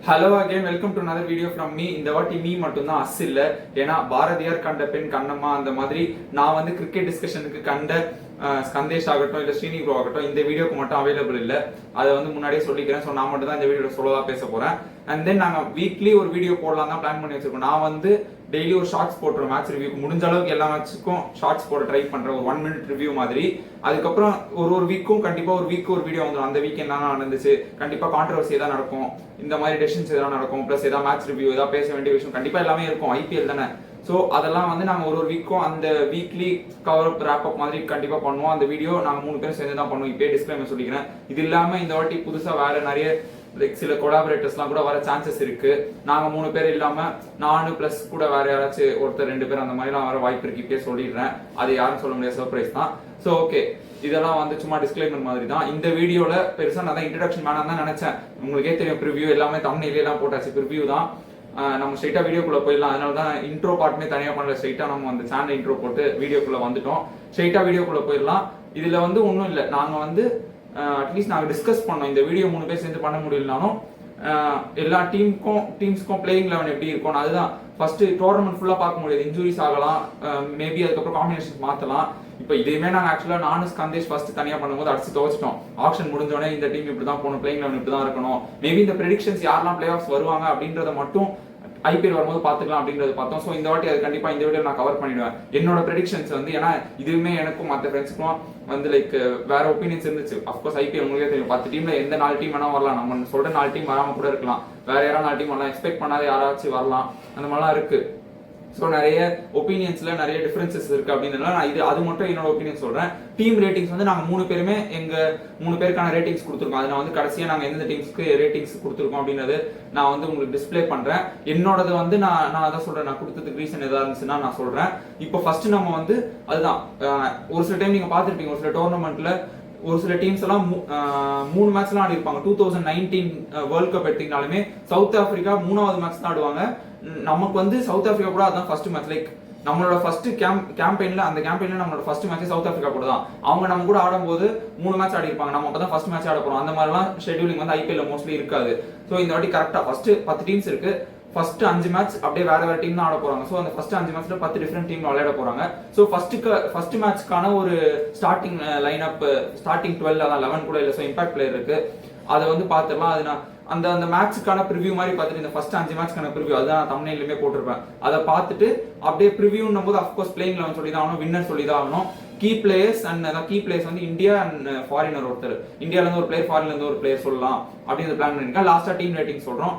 Hello again welcome to another video from me. இந்த வாட்டி me மட்டும்தான் அஸ் இல்ல. ஏன்னா பாரதியார் கண்ட பெண் கண்ணம்மா அந்த மாதிரி நான் வந்து கிரிக்கெட் டிஸ்கஷனுக்கு கண்ட ஸ்கந்தேஷ் ஆகட்டும் இல்ல ஸ்ரீனி ப்ரோ ஆகட்டும் இந்த வீடியோக்கு மட்டும் அவைலபிள் இல்ல. அதை வந்து முன்னாடியே சொல்லிக்கிறேன். ஸோ நான் மட்டும் தான் இந்த வீடியோட சோலோவா பேச போறேன். அண்ட் தென் நாங்க வீக்லி ஒரு வீடியோ போடலாம் தான் பிளான் பண்ணி வச்சிருக்கோம். நான் வந்து டெய்லி ஒரு ஷார்ட்ஸ் போட்டுருவேன். மேட்ச் ரிவ்யூக்கு முடிஞ்ச அளவுக்கு எல்லா மேட்சுக்கும் ஷார்ட்ஸ் போட ட்ரை பண்றேன், ஒரு 1 minute ரிவ்யூ மாதிரி. அதுக்கப்புறம் ஒரு வீக்கும் கண்டிப்பா ஒரு வீடியோ வந்துடும். அந்த வீக் என்ன நடந்துச்சு, கண்டிப்பா கான்ட்ரவர்சி ஏதாவது நடக்கும், இந்த மாதிரி டெசிஷன்ஸ் ஏதாவது நடக்கும், பிளஸ் ஏதாவது மேட்ச் ரிவ்யூ ஏதாவது பேச வேண்டிய விஷயம் கண்டிப்பா எல்லாமே இருக்கும். ஐபிஎல் தானே. ஸோ அதெல்லாம் வந்து நாங்கள் ஒரு வீக்கும் அந்த வீக்லி கவர் அப் ரேப் அப் மாதிரி கண்டிப்பாக பண்ணுவோம். அந்த வீடியோ நாங்கள் 3 பேரும் சேர்ந்து தான் பண்ணுவோம். இப்பயே டிஸ்க்ளைமர் சொல்லிக்கிறேன். இது இல்லாமல் இந்த வாட்டி புதுசாக வேற நிறைய லைக் சில கொலாபரேட்டர்ஸ்லாம் கூட வர சான்சஸ் இருக்கு. நாங்கள் 3 பேர் இல்லாமல் நானு பிளஸ் கூட வேற யாராச்சும் ஒருத்தர் 2 பேர் அந்த மாதிரிலாம் வர வாய்ப்பு இருக்கு. இப்பயே சொல்லிடுறேன். அது யாரும் சொல்ல முடியாது, சர்ப்ரைஸ் தான். ஸோ ஓகே, இதெல்லாம் வந்து சும்மா டிஸ்க்ளைமர் மாதிரி தான். இந்த வீடியோல பெருசாக நான் தான் இன்ட்ரடக்ஷன் வேணாம் தான் நினைச்சேன். உங்களுக்கே தெரியும், ப்ரிவ்யூ எல்லாமே தமிழ்லாம் போட்டாச்சு. ப்ரிவ்யூ தான். நம்ம ஸ்ட்ரைட்டா வீடியோக்குள்ள போயிடலாம். அதனால தான் இன்ட்ரோ பார்ட்டுமே தனியாக பண்ணல. ஸ்ட்ரைட்டா நம்ம அந்த சேனல் இன்ட்ரோ போட்டு வீடியோக்குள்ள வந்துட்டோம். ஸ்ட்ரைட்டா வீடியோக்குள்ள போயிடலாம். இதுல வந்து ஒன்றும் இல்லை. நாங்கள் வந்து அட்லீஸ்ட் நாங்கள் டிஸ்கஸ் பண்ணோம். இந்த வீடியோ 3 பேர் சேர்ந்து பண்ண முடியலனாலும் எல்லா டீம்ஸ்க்கும் பிளேயிங் 11 எப்படி இருக்கும், அதுதான் ஃபர்ஸ்ட் டோர்னமெண்ட் ஃபுல்லா பார்க்க முடியாது. இன்ஜுரிஸ் ஆகலாம், மேபி அதுக்கப்புறம் காம்பினேஷன் மாத்தலாம். இப்போ இதையுமே நாங்கள் ஆக்சுவலா நானும் ஸ்கந்தேஷ் ஃபர்ஸ்ட் தனியாக பண்ணும்போது அடிச்சு துவச்சிட்டோம். ஆப்ஷன் முடிஞ்சோடனே இந்த டீம் இப்படி தான் போகணும், பிளேயிங் 11 இப்படி தான் இருக்கணும், மேபி இந்த ப்ரெடிக்ஷன்ஸ் யாரெல்லாம் பிளே ஆஃப்ஸ் வருவாங்க அப்படின்றத மட்டும் ஐபிஎல் வரும்போது பாத்துக்கலாம் அப்படின்றது பார்த்தோம். ஸோ இந்த வாட்டி அது கண்டிப்பா இந்த வீடியோ நான் கவர் பண்ணிடுவேன். என்னோட ப்ரெடிக்ஷன்ஸ் வந்து, ஏன்னா இதுவுமே எனக்கும் மற்ற ஃப்ரெண்ட்ஸுக்கும் வந்து லைக் வேற ஒப்பீனியன்ஸ் இருந்துச்சு. அஃப்கோர்ஸ் ஐபிஎல் உங்களுக்கே தெரியும், 10 டீம்ல எந்த 4 டீம் வேணா வரலாம். நம்ம சொல்ற 4 டீம் வராம கூட இருக்கலாம். வேற யாராவது 4 டீம் வரலாம், எக்ஸ்பெக்ட் பண்ணாத யாராச்சும் வரலாம். அந்த மாதிரிலாம் இருக்கு. ஸோ நிறைய ஒப்பீனியன்ஸ்ல நிறைய டிஃபரன்சஸ் இருக்கு. அப்படின்றதுனால நான் அது மட்டும் என்னோட ஒப்பீனியன் சொல்றேன். டீம் ரேட்டிங்ஸ் வந்து நாங்கள் 3 பேருமே எங்க 3 பேருக்கான ரேட்டிங்ஸ் கொடுத்துருக்கோம். அது நான் வந்து கடைசியா நாங்கள் எந்தெந்த டீம்ஸ்க்கு ரேட்டிங்ஸ் கொடுத்துருக்கோம் அப்படின்றது நான் வந்து உங்களுக்கு டிஸ்பிளே பண்றேன். என்னோடது வந்து நான் அதான் சொல்றேன். நான் கொடுத்ததுக்கு ரீசன் ஏதாவது இருந்துச்சுன்னா நான் சொல்றேன். இப்போ ஃபர்ஸ்ட் நம்ம வந்து அதுதான் ஒரு சில டைம் நீங்க பார்த்துருப்பீங்க, ஒரு சில டோர்னமெண்ட்ல ஒரு சில டீம்ஸ் எல்லாம் 3 மேட்ச்லாம் ஆடி இருப்பாங்க. 2019 வேர்ல்ட் கப் எடுத்தீங்கனாலுமே சவுத் ஆப்பிரிக்கா 3வது மேட்ச் தான் ஆடுவாங்க. நமக்கு வந்து சவுத் ஆப்பிரிக்கா கூட அதான் ஃபர்ஸ்ட் மேட்ச். லைக் நம்மளோட ஃபர்ஸ்ட் கேம்பெயின்ல நம்மளோட ஃபர்ஸ்ட் மேட்ச் சவுத் ஆப்பிரிக்கா கூட தான். அவங்க நம்ம கூட ஆடும்போது 3 மேட்ச் ஆடி இருப்பாங்க. நம்ம அப்பதான் ஃபர்ஸ்ட் மேட்ச் ஆட போறோம். அந்த மாதிரிலாம் ஷெட்யூலிங் வந்து ஐபிஎல் மோஸ்ட்லி இருக்காது. ஸோ இந்த வாட்டி கரெக்டா ஃபர்ஸ்ட் 10 டீம்ஸ் இருக்கு. ஃபர்ஸ்ட் 5 மேட்ச் அப்படியே வேற டீம் தான் ஆட போறாங்க. ஸோ அந்த ஃபர்ஸ்ட் 5 மேட்ச்ல 10 டிஃபரெண்ட் டீம் விளையாட போறாங்க. ஸோ ஃபர்ஸ்ட் மேட்ச்க்கான ஒரு ஸ்டார்டிங் லைன் அப், ஸ்டார்டிங் 12 அதான் 11 கூட இல்லை. ஸோ இம்பாக்ட் பிளேயர் இருக்கு. அதை வந்து பார்த்துடலாம். அது நான் அந்த மேட்ச்க்கான ப்ரிவியூ மாதிரி பார்த்துட்டு, இந்த ஃபர்ஸ்ட் 5 மேட்ச்க்கான ப்ரிவியூ அதுதான் நான் தம்ப்நெயிலுமே போட்டிருப்பேன். அதை பார்த்துட்டு அப்படியே ப்ரிவியூன்னும் போது அஃப்கோர்ஸ் பிளேயிங் 11 சொல்லி தான் ஆகணும், வின்னர் சொல்லி தான் ஆகணும். கீ பிளேயர்ஸ் அண்ட் அதான் கீ பிளேயர்ஸ் வந்து இந்தியா அண்ட் ஃபாரினர் ஒருத்தர், இந்தியால இருந்து ஒரு பிளேயர், ஃபாரின்ல இருந்து ஒரு பிளேயர் சொல்லலாம் அப்படின்னு பிளான் பண்ணிருக்கேன். லாஸ்டா டீம் ரேட்டிங் சொல்றோம்.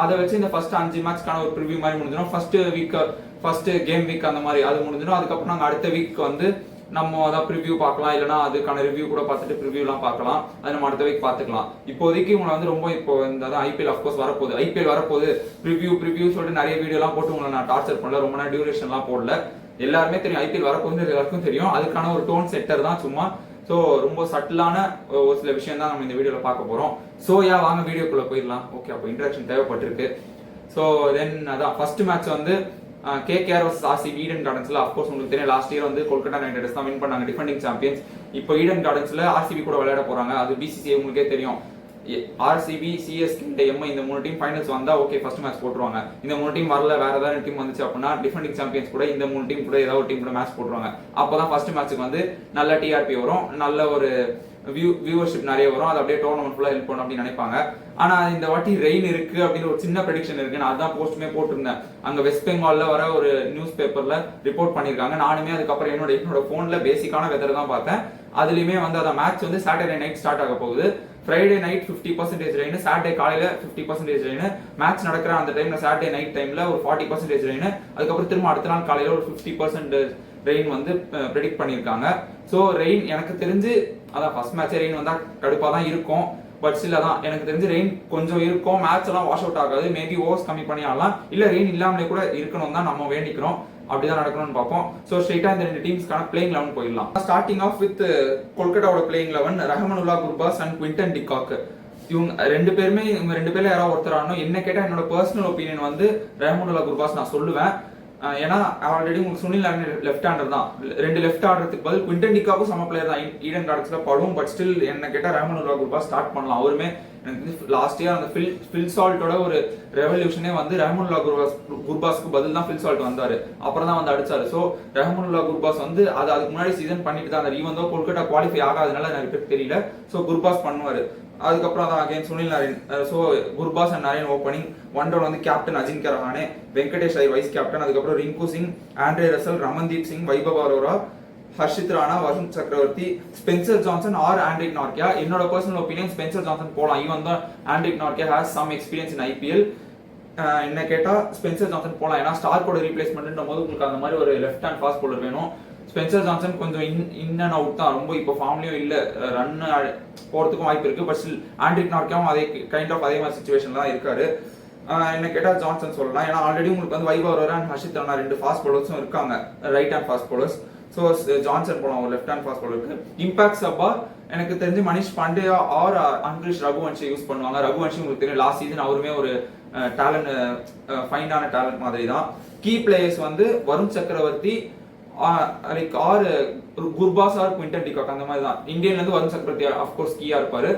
அதை வச்சு இந்த ஃபர்ஸ்ட் 5 மேட்ச்க்கான ஒரு ப்ரிவியூ மாதிரி முடிஞ்சிடும். ஃபர்ஸ்ட் கேம் வீக் அந்த மாதிரி அது முடிஞ்சிடும். அதுக்கப்புறம் நாங்கள் அடுத்த வீக் வந்து நம்ம அதான் ப்ரிவியூ பார்க்கலாம், இல்லைனா அதுக்கான ரிவ்யூ கூட பார்த்துட்டு ப்ரிவியூலாம் பார்க்கலாம். அது நம்ம அடுத்த வீக் பார்த்துக்கலாம். இப்போதைக்கு உங்களை வந்து ரொம்ப இப்போ இந்த ஐபிஎல் அஃப்கோர்ஸ் வரப்போகுது ப்ரிவியூ சொல்லிட்டு நிறைய வீடியோலாம் போட்டு உங்களை நான் டார்ச்சர் பண்ணல. ரொம்ப நேரம் டியூரேஷன்லாம் போடல. எல்லாருமே தெரியும் ஐபிஎல் வரப்போகுது, எல்லாருக்கும் தெரியும். அதுக்கான ஒரு டோன் செட்டர் தான் சும்மா. ஸோ ரொம்ப சட்டிலான ஒரு சில விஷயம் தான் நம்ம இந்த வீடியோல பார்க்க போறோம். ஸோ வாங்க வீடியோக்குள்ள போயிடலாம். ஓகே, அப்போ இன்ட்ராக்ஷன் தேவைப்பட்டிருக்கு. ஸோ தென் அதான் ஃபர்ஸ்ட் மேட்ச் வந்து கேகேஆர் vs ஆர்சிபி ஈடன் கார்டன்ஸ்ல. அஃப்கோர்ஸ் உங்களுக்கு தெரியும், லாஸ்ட் இயர் வந்து கொல்கத்தா நைட் ரைடர்ஸ் தான் வின் பண்ணாங்க, டிஃபெண்டிங் சாம்பியன்ஸ். இப்போ ஈடன் கார்டன்ஸ்ல ஆர்சிபி கூட விளையாட போறாங்க. அது பிசிசிஐ உங்களுக்கே தெரியும். ஆர்சிபி, சிஎஸ்கே, எம்ஐ இந்த 3 டீம் ஃபைனல்ஸ் வந்தா ஓகே ஃபர்ஸ்ட் மேட்ச் போட்டுருவாங்க. இந்த 3 டீம் வரல, வேற ஏதாவது டீம் வந்துச்சு அப்படின்னா டிஃபெண்டிங் சாம்பியன்ஸ் கூட இந்த 3 டீம் கூட ஏதாவது ஒரு டீம் கூட மேட்ச் போட்டுருவாங்க. அப்பதான் ஃபர்ஸ்ட் மேட்ச்சுக்கு வந்து நல்ல டிஆர்பி வரும், நல்ல ஒரு வியூவர்ஷிப் நிறைய வரும். அது அப்படியே டோர்னமெண்ட் ஃபுல்லா ஹெல்ப் பண்ணும் அப்படின்னு நினைப்பாங்க. ஆனா இந்த வாட்டி ரெயின் இருக்கு அப்படின்னு ஒரு சின்ன ப்ரெடிக்ஷன் இருக்கு. நான் அதான் போஸ்ட்டுமே போட்டிருந்தேன். அங்க வெஸ்ட் பெங்கால்ல வர ஒரு நியூஸ் பேப்பர்ல ரிப்போர்ட் பண்ணிருக்காங்க. நானுமே அதுக்கப்புறம் என்னோட போன்ல பேசிக்கான வெதர் தான் பார்த்தேன். அதுலயுமே வந்து அந்த மேட்ச் வந்து சாட்டர்டே நைட் ஸ்டார்ட் ஆக போகுது. ஃப்ரைடே நைட் 50% ரெயின், சாட்டர்டே காலையில 50% ரெயின். மேட்ச் நடக்கிற அந்த டைம்ல சாட்டர்டே நைட் டைம்ல ஒரு 40% ரெயின். அதுக்கப்புறம் திரும்ப அடுத்த நாள் காலையில ஒரு 50% ரெயின் வந்து ப்ரெடிக்ட் பண்ணியிருக்காங்க. ஸோ ரெயின் எனக்கு தெரிஞ்சு அதான் ஃபர்ஸ்ட் மேட்ச் ரெயின் வந்தா கடுப்பா தான் இருக்கும். பட் ஸ்டில் அதான் எனக்கு தெரிஞ்சு ரெயின் கொஞ்சம் இருக்கும். மேட்ச் எல்லாம் வாஷ் அவுட் ஆகாது. மேபி ஓவர்ஸ் கம்மி பண்ணி ஆடலாம், இல்ல ரெயின் இல்லாமலே கூட இருக்கணும் தான் நம்ம வேண்டிக்கிறோம். அப்படிதான் நடக்கணும்னு பார்ப்போம். ஸோ ஸ்ட்ரெயிட்டா இந்த 2 டீம்ஸ்க்கான பிளேயிங் 11 போயிடலாம். ஸ்டார்டிங் ஆஃப் வித் கொல்கட்டாவோட playing 11 Rahmanullah Gurbaz and Quinton de Kock. இவங்க 2 பேர்ல யாராவது ஒருத்தர் ஆடணும். என்ன கேட்டா என்னோட பர்சனல் ஒப்பீனியன் வந்து ரஹமனுல்லா குர்பாஸ் நான் சொல்லுவேன். ஏன்னா ஆல்ரெடி உங்களுக்கு சுனில் நாராயண் லெஃப்ட் ஹேண்டர் தான், 2 லெஃப்ட் ஆடுறதுக்கு பதில் குவிண்டன் டிகாக்கும் சம பிளேயர் தான். ஈடன் கார்டன்ஸ்ல படும், பட் ஸ்டில் என்ன கேட்டா ரஹ்மானுல்லா குர்பாஸ் ஸ்டார்ட் பண்ணலாம். அவருமே எனக்கு லாஸ்ட் இயர் அந்த ஃபில் சால்ட்டோட ஒரு ரெவல்யூஷனே வந்து ரஹ்மானுல்லா குர்பாஸ்க்கு பதில் தான் ஃபில் சால்ட் வந்தாரு, அப்புறம் தான் வந்து அடிச்சாரு. ஸோ ரஹ்மானுல்லா குர்பாஸ் வந்து அதுக்கு முன்னாடி சீசன் பண்ணிட்டு தான் இருந்தார். ஈவன் தான் கொல்கட்டா குவாலிஃபை ஆகாதனால நிறைய பேருக்கு தெரியல. ஸோ குர்பாஸ் பண்ணுவாரு. அதுக்கப்புறம் தான் again Sunil Narine. So Gurbaz and Narine opening. One down வந்து captain Ajinkya Rahane, Venkatesh Iyer vice captain, அதுக்கப்புறம் Rinku Singh, Andre Russell, Ramandeep Singh, Vaibhav Arora, Harshit Rana, Varun Chakravarthy, Spencer Johnson or Anrich Nortje. என்னோட பர்சனல் ஒப்பீனியன் ஸ்பென்சர் ஜான்சன் போலாம். ஈவன் தான் Anrich Nortje has some experience in IPL. என்ன கேட்டா ஸ்பென்சர் ஜான்சன் போலாம். ஏன்னா ஸ்டார்க்கோட replacement போது உங்களுக்கு அந்த மாதிரி ஒரு லெஃப்ட் ஹேண்ட் ஃபாஸ்ட் பவுலர் வேணும். ஸ்பென்சர் ஜான்சன் கொஞ்சம் இன் அண்ட் அவுட் தான், ரொம்ப இப்போ ஃபார்ம்லயும் இல்ல, ரன் போறதுக்கும் வாய்ப்பு இருக்கு. பட் ஸ்டில் ஆண்ட்ரிக் நார்கியாவும் அதே அதே மாதிரி சிச்சுவேஷன்ல தான் இருக்காரு. என்ன கேட்டா ஜான்சன் சொல்லலாம். ஏன்னா ஆல்ரெடி உங்களுக்கு வந்து வைபவ் அரோரா அண்ட் ஹர்ஷித் ராணா 2 ஃபாஸ்ட் பவுலர்ஸும் இருக்காங்க, right hand fast bowlers. So Johnson போலாம் ஒரு லெஃப்ட் ஹேண்ட் ஃபாஸ்ட் பவுலருக்கு. இம்பாக்ட் சப்பா எனக்கு தெரிஞ்சு மனிஷ் பாண்டேயா ஆர் அங்கிரிஷ் ரகுவன்ஷி யூஸ் பண்ணுவாங்க. ரகுவன்ஷி உங்களுக்கு தெரியும், லாஸ்ட் சீசன் அவருமே ஒரு டேலண்ட், ஃபைனான டேலண்ட் மாதிரி தான். கீ பிளேயர்ஸ் வந்து Varun Chakravarthy, like or Gurbaz or Quinton de Kock, அந்த மாதிரி தான். இந்தியன்ல இருந்து வருண் சக்கரவர்த்தி அஃப்கோர்ஸ் கீயா இருப்பாரு.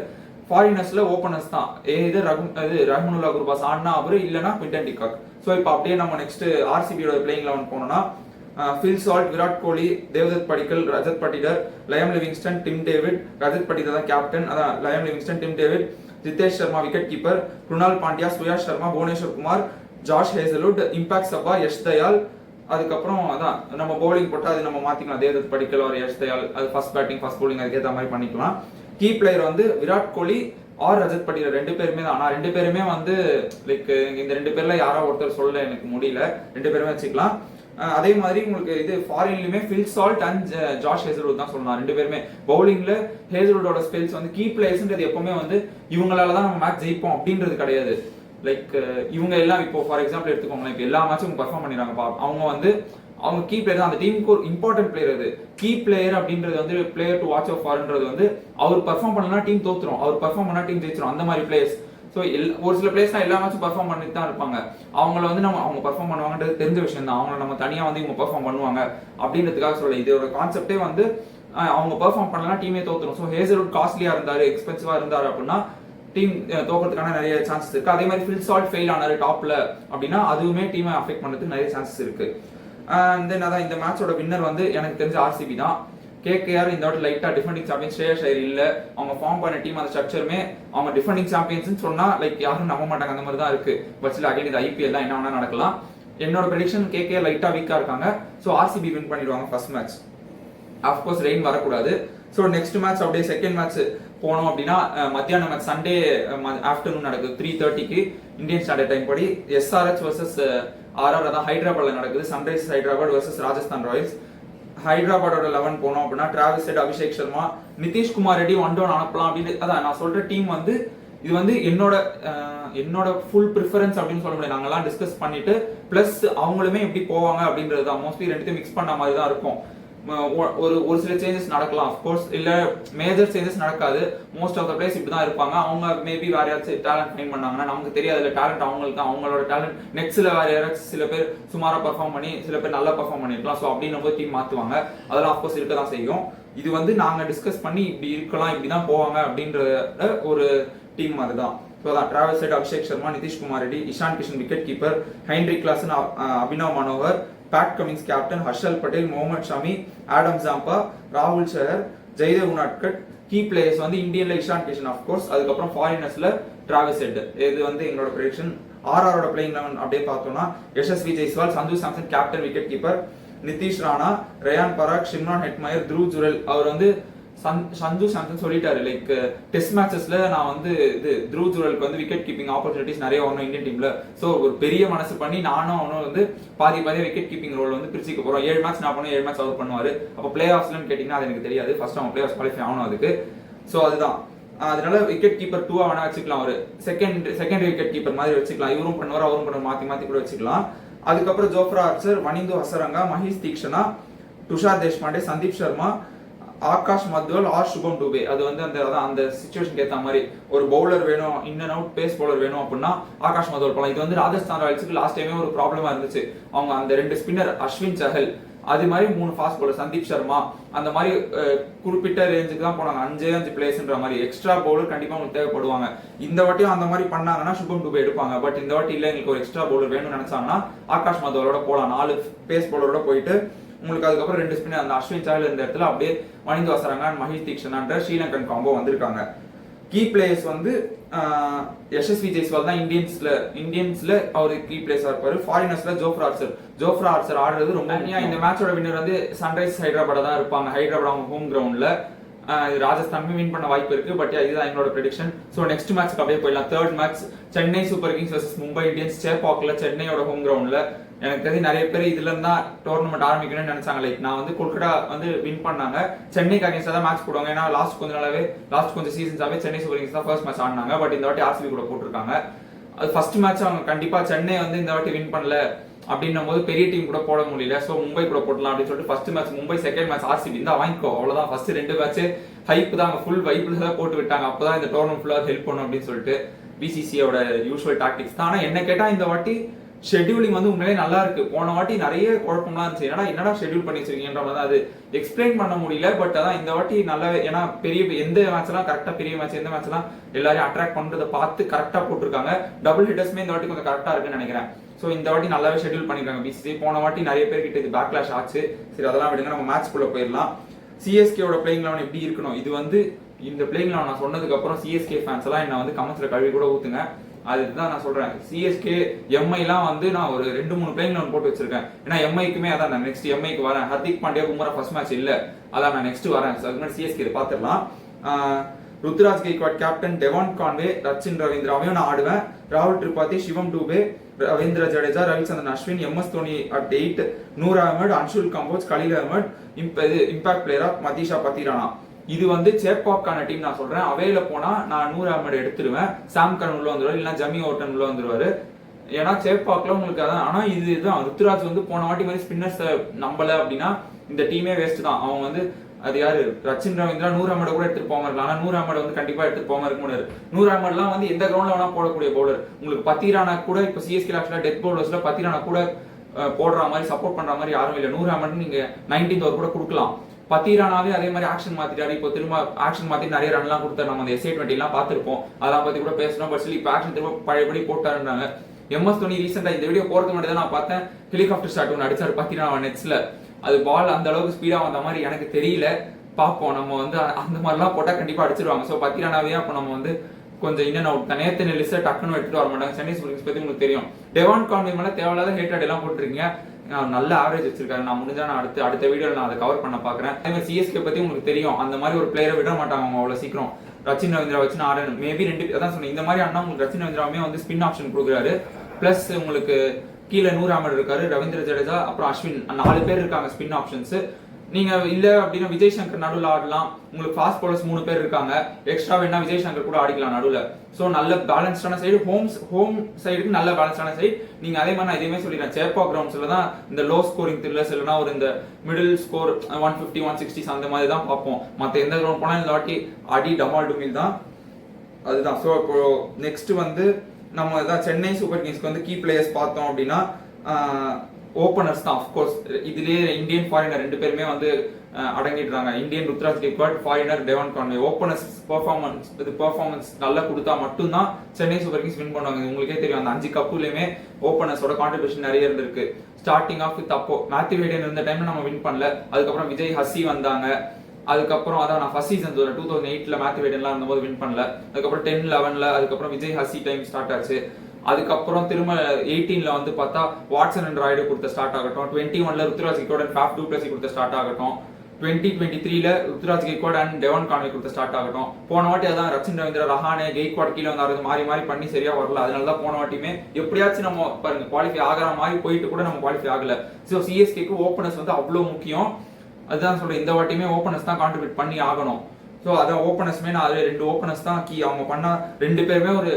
ஃபாரினர்ஸ்ல ஓபனர்ஸ் தான், இது ரஹ்மானுல்லா குர்பாஸ் ஆனா அவரு, இல்லனா குவிண்டன் டிகாக். ஸோ இப்போ அப்படியே நம்ம நெக்ஸ்ட் ஆர்சிபியோட பிளேயிங் 11 போனோம்னா Phil Salt, Virat Kohli, Devdutt Padikkal, Rajat Patidar, Liam Livingstone, Tim David. Rajat Patidar தான் கேப்டன், அதான் Liam Livingstone, Tim David, Jitesh Sharma wicket keeper, Krunal Pandya, Suyash Sharma, Bhuvneshwar Kumar, Josh Hazlewood, impact சப்பா, யஷ் தயால். அதுக்கப்புறம் அதான் நம்ம பவுலிங் போட்டா அது நம்ம மாத்திக்கலாம், தேவ்தத் படிக்கல் ஒரு யஷ் தயால், அது ஃபர்ஸ்ட் பேட்டிங் ஃபர்ஸ்ட் பவுலிங் அதுக்கேற்ற மாதிரி பண்ணிக்கலாம். கீ பிளேயர் வந்து விராட் கோலி ஆர் ரஜத் பட்டிடர் 2 பேருமே தான். ஆனா 2 பேருமே வந்து லைக் இந்த 2 பேர்ல யாரோ ஒருத்தர் சொல்ல எனக்கு முடியல, 2 பேருமே வச்சுக்கலாம். அதே மாதிரி உங்களுக்கு இது ஃபாரின்லயுமே Phil Salt and Josh Hazlewood தான் சொல்லலாம். 2 பேருமே பவுலிங்ல ஹேசல்வுட்டோட ஸ்பெல்ஸ் வந்து கீ பிளேயர்ஸ்ன்றது எப்பவுமே வந்து இவங்களால தான் நம்ம மேட்ச் ஜெயிப்போம் அப்படின்றது கிடையாது. லைக் இவங்க எல்லாம் இப்போ ஃபார் எக்ஸாம்பிள் எடுத்துக்கோங்களேன், இப்போ எல்லா மேட்சும் பர்ஃபார்ம் பண்ணிடுறாங்க. அவங்க வந்து அவங்க கீ பிளேயர் தான், அந்த டீமுக்கு ஒரு இம்பார்ட்டன்ட் பிளேயர். அது கீ பிளேயர் அப்படின்றது வந்து பிளேயர் டு வாட்ச் அவுட் ஃபார்ன்றது வந்து அவர் பர்ஃபார்ம் பண்ணலனா டீம் தோத்துரும், அவர் பர்ஃபார்ம் பண்ணா டீம் ஜெயிச்சிரும், அந்த மாதிரி பிளேயர்ஸ். ஸோ ஒரு சில பிளேயர்ஸ் தான் எல்லா மேட்சும் பர்ஃபார்ம் பண்ணிட்டு தான் இருப்பாங்க. அவங்கள வந்து நம்ம அவங்க பர்ஃபார்ம் பண்ணுவாங்கன்றது தெரிஞ்ச விஷயம் தான். அவங்கள நம்ம தனியாக வந்து இவங்க பர்ஃபார்ம் பண்ணுவாங்க அப்படின்றதுக்காக சொல்ல, இதோட கான்செப்டே வந்து அவங்க பர்ஃபார்ம் பண்ணலனா டீமே தோத்துரும். ஸோ ஹேசல்வுட் காஸ்ட்லியா இருந்தாரு, எக்ஸ்பென்சிவா இருந்தாரு அப்படின்னா டீம் தோக்கிறதுக்கான நிறைய சான்சஸ் இருக்கு. அதே மாதிரி ஃபில் சால்ட் ஃபெயில் ஆனாரு டாப்ல அப்படின்னா அதுவுமே டீமை அஃபெக்ட் பண்ணுறதுக்கு நிறைய சான்சஸ் இருக்கு. தென் அதான் இந்த மேட்சோட வின்னர் வந்து எனக்கு தெரிஞ்ச ஆர்சிபி தான். கேகேஆர் இந்த வாட்டி லைட்டா டிஃபெண்டிங் சாம்பியன் ஸ்ரேயஸ் ஐயர் இல்ல, அவங்க ஃபார்ம் பண்ண டீம் அந்த ஸ்ட்ரக்சருமே அவங்க டிஃபெண்டிங் சாம்பியன்ஸ் சொன்னா லைக் யாரும் நம்ப மாட்டாங்க, அந்த மாதிரி தான் இருக்கு. பட்ல அகைன் இது ஐபிஎல் தான், என்ன வேணா நடக்கலாம். என்னோட ப்ரெடிக்ஷன் கேகேஆர் லைட்டா வீக்கா இருக்காங்க. ஸோ ஆர்சிபி வின் பண்ணிடுவாங்க ஃபர்ஸ்ட் மேட்ச். அஃப்கோர்ஸ் ரெயின் வரக்கூடாது. ஸோ நெக்ஸ்ட் மேட்ச் அப்படியே செகண்ட் மேட்ச் போனோம் அப்படின்னா மத்தியானம் மேட்ச் சண்டே ஆஃப்டர்நூன் நடக்குது 3:30க்கு இந்தியன் ஸ்டாண்டர்ட் டைம் படி. எஸ்ஆர்எச் வர்சஸ் ஆர்ஆர் தான் ஹைதராபாத்ல நடக்குது. Sunrisers Hyderabad versus Rajasthan Royals. ஹைதராபாடோட 11 போனோம் அப்படின்னா Travis Head, Abhishek Sharma, Nitish Kumar Reddy one down அனுப்பலாம் அப்படின்னு. அதான் நான் சொல்ற டீம் வந்து இது வந்து என்னோட ஃபுல் ப்ரிஃபரன்ஸ் அப்படின்னு சொல்ல முடியாது. நாங்கெல்லாம் டிஸ்கஸ் பண்ணிட்டு பிளஸ் அவங்களுமே எப்படி போவாங்க அப்படின்றது தான். மோஸ்ட்லி ரெண்டுத்தையும் மிக்ஸ் பண்ண மாதிரி தான் இருக்கும். ஒரு சில சேஞ்சஸ் நடக்கலாம் அஃப்கோர்ஸ், இல்ல மேஜர் சேஞ்சஸ் நடக்காது. மோஸ்ட் ஆஃப் த பிளேஸ் இப்படி தான் இருப்பாங்க. அவங்க மேபி வேற யாராச்சும் டேலண்ட் ஃபைண்ட் பண்ணாங்கன்னா நமக்கு தெரியாது, டேலண்ட் அவங்களுக்கு தான், அவங்களோட டேலண்ட் நெக்ஸ்ட்ல வேற யாராச்சும் சில பேர் சுமாரா பர்ஃபார்ம் பண்ணி சில பேர் நல்லா பர்ஃபார்ம் பண்ணிருக்கலாம். ஸோ அப்படின்னு போது டீம் மாத்துவாங்க, அதெல்லாம் அஃப்கோர்ஸ் இருக்க தான் செய்யும். இது வந்து நாங்க டிஸ்கஸ் பண்ணி இப்படி இருக்கலாம், இப்படிதான் போவாங்க அப்படின்ற ஒரு டீம் மாதிரி தான். ஸோ அதான் travel side Abhishek Sharma, Nitish Kumar Reddy, Ishan Kishan wicket keeper, Henry Klaasen, Abhinav Manohar, Pat Cummins captain, Harshal Patel, Mohammed Shami, Adam Zampa, ராகுல் சஹர், ஜெய்தேவ் உனாட்கட். கீ பிளேயர்ஸ் வந்து இந்தியன்ல இஷான் கிஷன் அஃப்கோர்ஸ், அதுக்கப்புறம் ஃபாரினர்ஸ்ல டிராவிஸ் ஹெட். இது வந்து எங்களோட ப்ரெடிக்ஷன். ஆர்ஆரோட பிளேயிங் 11 அப்படியே பார்த்தோம்னா Yashasvi Jaiswal, Sanju Samson captain wicket keeper, Nitish Rana, Riyan Parag, Shimron Hetmyer, Dhruv Jurel. அவர் வந்து சஞ்சு சாம்சன் சொல்லிட்டாரு லைக் டெஸ்ட் மேட்சஸ்ல நான் வந்து இது த்ரூ ஜுரெலுக்கு வந்து விக்கெட் கீப்பிங் ஆப்பர்ச்சுனிட்டிஸ் நிறைய வரணும் இந்தியன் டீம்ல. ஸோ ஒரு பெரிய மனசு பண்ணி நானும் அவனும் வந்து பாதி விக்கெட் கீப்பிங் ரோல் வந்து பிரிச்சுக்க போறோம். 7 மேட்ச் நான் பண்ணுவோம், 7 மேட்ச் அவர் பண்ணுவாரு. அப்போ பிளே ஆஃப்ஸ்லன்னு கேட்டீங்கன்னா அது எனக்கு தெரியாது. ஃபர்ஸ்ட் அவன் பிளே ஆஃப் குவாலிஃபை ஆகணும் அதுக்கு. ஸோ அதுதான், அதனால விக்கெட் கீப்பர் 2 வேணா வச்சுக்கலாம். ஒரு செகண்டரி விக்கெட் கீப்பர் மாதிரி வச்சுக்கலாம். இவரும் பண்ணுவார், அவரும் பண்ணுவார், மாத்தி கூட வச்சுக்கலாம். அதுக்கப்புறம் Jofra Archer, Wanindu Hasaranga, Maheesh Theekshana, Tushar Deshpande, Sandeep Sharma, Akash Madhwal or Shubham Dubey. அது வந்து அந்த சிச்சுவேஷனுக்கு ஏற்ற மாதிரி ஒரு பவுலர் வேணும், in and out pace bowler வேணும் அப்படின்னா ஆகாஷ் மத்வால் போகலாம். இது வந்து ராஜஸ்தான் ராயல்ஸுக்கு லாஸ்ட் டைமே ஒரு ப்ராப்ளமா இருந்துச்சு. அவங்க அந்த 2 ஸ்பின்னர் அஸ்வின் சஹல், அது மாதிரி 3 ஃபாஸ்ட் பவுலர் சந்தீப் சர்மா, அந்த மாதிரி குறிப்பிட்ட ரேஞ்சுக்கு தான் போனாங்க. 5 பிளேஸ்ன்ற மாதிரி எக்ஸ்ட்ரா பவுலர் கண்டிப்பா உங்களுக்கு தேவைப்படுவாங்க. இந்த வாட்டியும் அந்த மாதிரி பண்ணாங்கன்னா சுபம் டூபே எடுப்பாங்க. பட் இந்த வாட்டி இல்ல, எங்களுக்கு ஒரு எக்ஸ்ட்ரா பவுலர் வேணும்னு நினைச்சாங்கன்னா ஆகாஷ் மத்வாலோட போலாம். 4 பேஸ் பவுலரோட போயிட்டு உங்களுக்கு அதுக்கப்புறம் 2 ஸ்பின்னர் அந்த அஸ்வின் சாஹல் இருந்த இடத்துல அப்படியே மணிந்து வசரங்க மஹேஷ் தீக்ஷனான்ற ஸ்ரீலங்கன் காம்போ வந்திருக்காங்க. கீ பிளேயர்ஸ் வந்து யசஸ்வி ஜெய்ஸ்வால் தான் இந்தியன்ஸ்ல அவர் கீ பிளேயர்ஸா இருப்பாரு. ஃபாரினர்ஸ்ல ஜோஃப்ரா ஆர்ச்சர் ஆடுறது ரொம்ப. இந்த மேட்சோட வின்னர் வந்து சன்ரைஸ் ஹைதராபாத் தான் இருப்பாங்க. ஹைதராபாத் அவங்க ஹோம் கிரவுண்ட்ல. ராஜஸ்தான் வின் பண்ண வாய்ப்பு இருக்கு. பட் இதுதான் என்னோட ப்ரெடிக்ஷன். ஸோ நெக்ஸ்ட் மேட்ச்க்கு அப்படியே போயிடலாம். Third match Chennai Super Kings versus Mumbai Indians, சேப்பாக்ல, சென்னையோட ஹோம் கிரவுண்ட்ல. எனக்கு தெரிஞ்சு நிறைய பேர் இதுல இருந்தா டோர்னமெண்ட் ஆரம்பிக்கணும்னு நினைச்சாங்க. லைக் நான் வந்து கொல்கட்டா வந்து வின் பண்ணாங்க, சென்னைக்கு அகேன்ஸ்டா தான் மேட்ச் போடுவாங்க. ஏன்னா லாஸ்ட் கொஞ்சம் சீசன்ஸாவே சென்னை சூப்பர் கிங்ஸ் தான் ஃபர்ஸ்ட் மேட்ச் ஆடினாங்க. பட் இந்த வாட்டி ஆர்சிபி கூட போட்டிருக்காங்க. அது ஃபர்ஸ்ட் மேட்ச் அவங்க கண்டிப்பா சென்னை வந்து இந்த வாட்டி வின் பண்ணல அப்படின்னும் போது பெரிய டீம் கூட போட முடியல. சோ மும்பை கூட போடலாம் அப்படின்னு சொல்லிட்டு first match Mumbai, second match RCB தான் வாங்கிக்கோ, அவ்வளவுதான். ஃபர்ஸ்ட் 2 மேட்ச் ஹைப் தான், ஃபுல் வைப்ல தான் போட்டு விட்டாங்க. அப்பதான் இந்த டோர்னமெண்ட் ஃபுல்லா ஹெல்ப் பண்ணும் அப்படின்னு சொல்லிட்டு பிசிசியோட யூசுவல் டாக்டிக்ஸ் தான். ஆனா என்ன கேட்டா இந்த வாட்டி ஷெட்யூலிங் வந்து உண்மையிலே நல்லா இருக்கு. போன வாட்டி நிறைய குழப்பம்லாம் இருந்துச்சு. என்னடா ஷெட்யூல் பண்ணி வச்சிருக்கீங்கன்ற மாதிரி அது எக்ஸ்பிளைன் பண்ண முடியல. பட் அதான் இந்த வாட்டி நல்லா, ஏன்னா எந்த மேட்ச் எல்லாம் கரெக்டா, பெரிய மேட்ச் எந்த மேட்ச் எல்லாம் எல்லாரையும் அட்ராக்ட் பண்றதை பார்த்து கரெக்டா போட்டிருக்காங்க. டபுள் ஹிட்டர்ஸ்மே இந்த வாட்டி கொஞ்சம் கரெக்டா இருக்குன்னு நினைக்கிறேன். சோ இந்த வாட்டி நல்லாவே ஷெட்யூல் பண்ணிருக்காங்க பிசிசி. போன வாட்டி நிறைய பேர் கிட்ட இது பேக்லாஷ் ஆச்சு. சரி அதெல்லாம் விடுங்க, நம்ம மேட்ச் குள்ள போயிடலாம். சிஎஸ்கேவோட பிளேயிங் லெவன் எப்படி இருக்கணும், இது வந்து இந்த பிளேயிங் லெவன் நான் சொன்னதுக்கு அப்புறம் சிஎஸ்கே ஃபேன்ஸ் எல்லாம் என்ன வந்து கமெண்ட்ஸ்ல கழுவி கூட ஊத்துங்க. அதுதான் நான் சொல்றேன். சிஎஸ்கே எம்ஐ எல்லாம் வந்து நான் ஒரு 2-3 பிளேயிங் லெவன் போட்டு வச்சிருக்கேன். ஏன்னா எம்ஐக்குமே அதான் நான் நெக்ஸ்ட் எம்ஐக்கு வரேன். ஹர்திக் பாண்டியா, பும்ரா ஃபர்ஸ்ட் மேட்ச் இல்ல, அதான் நான் நெக்ஸ்ட் வரேன். அதுக்கு முன்னாடி சிஎஸ்கே பாத்துடலாம். Ruturaj Gaikwad captain, Devon Conway, Rachin ரவீந்திராவையும் நான் ஆடுவேன். ராகுல் Tripathi, Shivam Dubey, Ravindra Jadeja, Ravichandran Ashwin, MS Dhoni at 8, Noor Ahmad, Anshul Kamboj, Khaleel Ahmed, impact பிளேயரா மதீஷா பத்திரானா. இது வந்து சேப்பாக்கான டீம் நான் சொல்றேன். அவையில போனா நான் நூர் அகமது எடுத்துருவேன், சாம் கரன் உள்ள வந்துருவாரு, இல்லைன்னா ஜமி ஓட்டன் உள்ள வந்துருவாரு. ஏன்னா சேப்பாக்ல உங்களுக்கு அதான். ஆனா இதுதான் ருத்ராஜ் வந்து போன வாட்டி மாதிரி ஸ்பின்னர்ஸ் நம்பல அப்படின்னா இந்த டீமே வேஸ்ட் தான். அவங்க வந்து அது யாரு, ரச்சின் ரவீந்திரா, நூர் அகமது கூட எடுத்துட்டு போகாம இருக்கலாம். ஆனா நூர் அகமது வந்து கண்டிப்பா எடுத்துட்டு போகாம இருக்க முடியாது. நூர் அகமதுலாம் வந்து எந்த கிரவுண்ட்ல வேணா போடக்கூடிய பவுலர். உங்களுக்கு பத்திரானா கூட இப்ப சிஎஸ்கே ஆக்சுவலா டெத் பவுலர்ஸ்ல பத்திரானா கூட போடுற மாதிரி சப்போர்ட் பண்ற மாதிரி யாரும் இல்லை. நூர் அகமது நீங்க 19th ஓவர் கூட கொடுக்கலாம். பத்திரானாவே அதே மாதிரி ஆக்ஷன் மாத்திட்டாரு. இப்போ திரும்ப ஆக்ஷன் மாத்தி நிறைய ரன்லாம் கொடுத்தாரு. நம்ம அந்த SA20 எல்லாம் பார்த்திருப்போம், அதெல்லாம் பத்தி கூட பேசணும். பட் இப்போ ஆக்ஷன் திரும்ப பழையபடி போட்டாருன்றாங்க. எம்எஸ் தோனி ரீசெண்டா இந்த வீடியோ போறதுக்கு முன்னாடி தான் நான் பார்த்தேன், ஹெலிகாப்டர் ஷாட் ஒன்று அடிச்சாரு பத்திரானா நெட்ஸ்ல. அது பால் அந்த அளவுக்கு ஸ்பீடா வந்த மாதிரி எனக்கு தெரியல. பார்ப்போம், நம்ம வந்து அந்த மாதிரிலாம் போட்டா கண்டிப்பா அடிச்சிருவாங்க. ஸோ பத்திரானாவே அப்போ நம்ம வந்து கொஞ்சம் இன்னும் அவுட் தான். நேத்து நெல்லிஸை டக்குன்னு எடுத்துட்டு வர மாட்டாங்க. சென்னை சூப்பர் கிங்ஸ் பத்தி உங்களுக்கு தெரியும். டெவான் கான்வே மேல தேவையில்லாத ஹேட்டட் எல்லாம் போட்டுருக்கீங்க. நல்ல ஆவரேஜ் வச்சிருக்காரு. நான் முடிஞ்சா நான் அடுத்த வீடியோல நான் அதை கவர் பண்ண பாக்குறேன். அதே மாதிரி சிஎஸ்கே பத்தி உங்களுக்கு தெரியும், அந்த மாதிரி ஒரு பிளேயரை விட மாட்டாங்க அவங்க அவ்வளவு சீக்கிரம். ரச்சின் ரவீந்திரா வச்சு நான் ஆடணும். மேபி 2 அதான் சொன்னேன். இந்த மாதிரி அண்ணா உங்களுக்கு ரச்சின் ரவீந்திராவுமே வந்து ஸ்பின் ஆப்ஷன் கொடுக்குறாரு. பிளஸ் உங்களுக்கு கீழே நூர் அகமது இருக்காரு, ரவீந்திர ஜடேஜா, அப்புறம் அஸ்வின், 4 பேர் இருக்காங்க ஸ்பின் ஆப்ஷன்ஸ். நீங்க இல்ல அப்படின்னா விஜய் சங்கர் நடுவில் ஆடலாம். உங்களுக்கு ஃபாஸ்ட் பவுலர்ஸ் 3 பேர் இருக்காங்க. எக்ஸ்ட்ரா வேணா விஜய் சங்கர் கூட ஆடிக்கலாம் நடுவில். ஸோ நல்ல பேலன்ஸ்டான சைடு, ஹோம் சைடுக்கு நல்ல பேலன்ஸ்டான சைடு. நீங்க அதே மாதிரி நான் எதுவுமே சொல்லிடுறேன், சேப்பா கிரவுண்ட்ஸ்ல தான் இந்த லோ ஸ்கோரிங் த்ரில்லர்ஸ் இல்லைன்னா ஒரு இந்த மிடில் ஸ்கோர் 150 160 அந்த மாதிரி தான் பார்ப்போம். மற்ற எந்த கிரவுண்ட் போனா இந்த வாட்டி அடி டமால் டுமில் தான். அதுதான். ஸோ இப்போ நெக்ஸ்ட் வந்து நம்ம இதான் சென்னை சூப்பர் கிங்ஸ்க்கு வந்து கீ பிளேயர்ஸ் பார்த்தோம் அப்படின்னா ஓப்பனர்ஸ் தான். அஃப்கோர்ஸ் இதுலயே இந்தியன் ஃபாரினர் 2 பேருமே வந்து அடங்கிடுறாங்க. Indian Ruturaj Gaikwad, foreigner Devon Conway. Openers performance நல்லா கொடுத்தா மட்டும்தான் சென்னை சூப்பர் கிங்ஸ் வின் பண்ணுவாங்க. உங்களுக்கே தெரியும், அந்த 5 கப்புலயுமே ஓப்பனர்ஸோட கான்ட்ரிபியூஷன் நிறைய இருந்திருக்கு. ஸ்டார்டிங் ஆஃப் வித் அப்போ மேத்யூ ஹேடன் இருந்த டைம்ல நம்ம வின் பண்ணல. அதுக்கப்புறம் விஜய் ஹசி வந்தாங்க. அதுக்கப்புறம் அதான் நான் ஃபர்ஸ்ட் சீசன் 2008ல மேத்யூ ஹேடன்லாம் இருந்தபோது வின் பண்ணல. அதுக்கப்புறம் 10, 11ல அதுக்கப்புறம் விஜய் ஹசி டைம் ஸ்டார்ட் ஆச்சு. அதுக்கப்புறம் திரும்ப 18ல வந்து பார்த்தா வாட்சன் அண்ட் ராய்டு கொடுத்த ஸ்டார்ட் ஆகட்டும். 21ல Ruturaj Gaikwad and Faf du Plessis கொடுத்த ஸ்டார்ட் ஆகட்டும். 2023ல Ruturaj Gaikwad and Devon Conway கொடுத்த ஸ்டார்ட் ஆகட்டும். போன வாட்டி அதான் ரச்சின் ரவீந்திரா, ரஹானே, கெய்க்வாட் கீழே வந்து மாறி பண்ணி சரியா வரல. அதனாலதான் போன வாட்டியுமே எப்படியாச்சும் நம்ம பாருங்க குவாலிஃபை ஆகிற மாதிரி போயிட்டு கூட நம்ம குவாலிஃபை ஆகல. ஸோ சிஎஸ்கேக்கு ஓப்பனர்ஸ் வந்து அவ்வளவு முக்கியம். அதுதான் சொல்றேன், இந்த வாட்டியுமே ஓப்பனர்ஸ் தான் கான்ட்ரிபியூட் பண்ணி ஆகணும். ஸோ அதான் ஓப்பனர்ஸ்மே நான் அது 2 ஓப்பனர்ஸ் தான் கீ. அவங்க பண்ணா 2 பேருமே ஒரு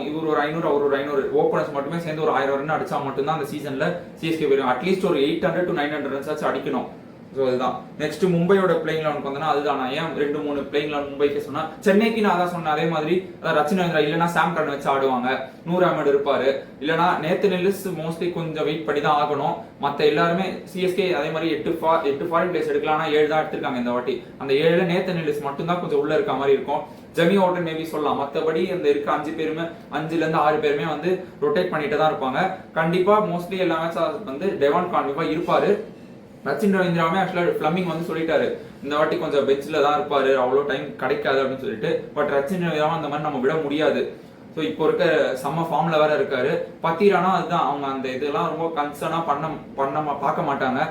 இவர் ஒரு 500 அவர் ஒரு 500 ஓப்பனர்ஸ் மட்டுமே சேர்ந்து ஒரு 1000 ரன் அடிச்சா மட்டும்தான் அந்த சீசன்ல சிஎஸ்கே போயிடும். அட்லீஸ்ட் ஒரு 800 to 900 ரன்ஸ் ஆச்சு அடிக்கணும். ஸோ அதுதான். நெக்ஸ்ட் மும்பையோட பிளேயிங் லெவனுக்கு வந்தோம்னா அதுதான். நான் ஏன் 2-3 பிளேயிங் லெவன் மும்பைக்கு சொன்னா, சென்னைக்கு நான் அதான் சொன்னேன். அதே மாதிரி ரச்சின் ரவீந்திரா இல்லைன்னா சாம் கரன் வச்சு ஆடுவாங்க, நூர் அஹமட் இருப்பாரு, இல்லைன்னா நேத்தன் எல்லிஸ் மோஸ்ட்லி கொஞ்சம் வெயிட் பண்ணி தான் ஆகணும். மற்ற எல்லாருமே சிஎஸ்கே அதே மாதிரி 8 ஃபாரின் பிளேஸ் எடுக்கலாம், ஆனால் 7 தான் எடுத்திருக்காங்க இந்த வாட்டி. அந்த 7ல நேத்தன் எல்லிஸ் மட்டும் தான் கொஞ்சம் உள்ள இருக்க மாதிரி இருக்கும். ஜெமி ஓட்டன் மேபி சொல்லலாம், மற்றபடி அந்த இருக்க 5 பேருமே 5ல இருந்து 6 பேருமே வந்து ரொட்டேட் பண்ணிட்டு தான் இருப்பாங்க. கண்டிப்பா மோஸ்ட்லி எல்லா மேட்ச் வந்து டெவான் கண்டிப்பா இருப்பாரு. ரச்சின் ரவீந்திராவே ஆக்சுவலா ஃபிளமிங் வந்து சொல்லிட்டாரு, இந்த வாட்டி கொஞ்சம் பெஞ்சில தான் இருப்பாரு, அவ்வளோ டைம் கிடைக்காது அப்படின்னு சொல்லிட்டு. பட் ரச்சின் ரவீந்திராவும் அந்த மாதிரி நம்ம விட முடியாது. ஸோ இப்போ இருக்க செம்ம ஃபார்ம்ல வேற இருக்காரு. பத்திரானா அதுதான், அவங்க அந்த இதெல்லாம் ரொம்ப கன்சர்னா பார்க்க மாட்டாங்க.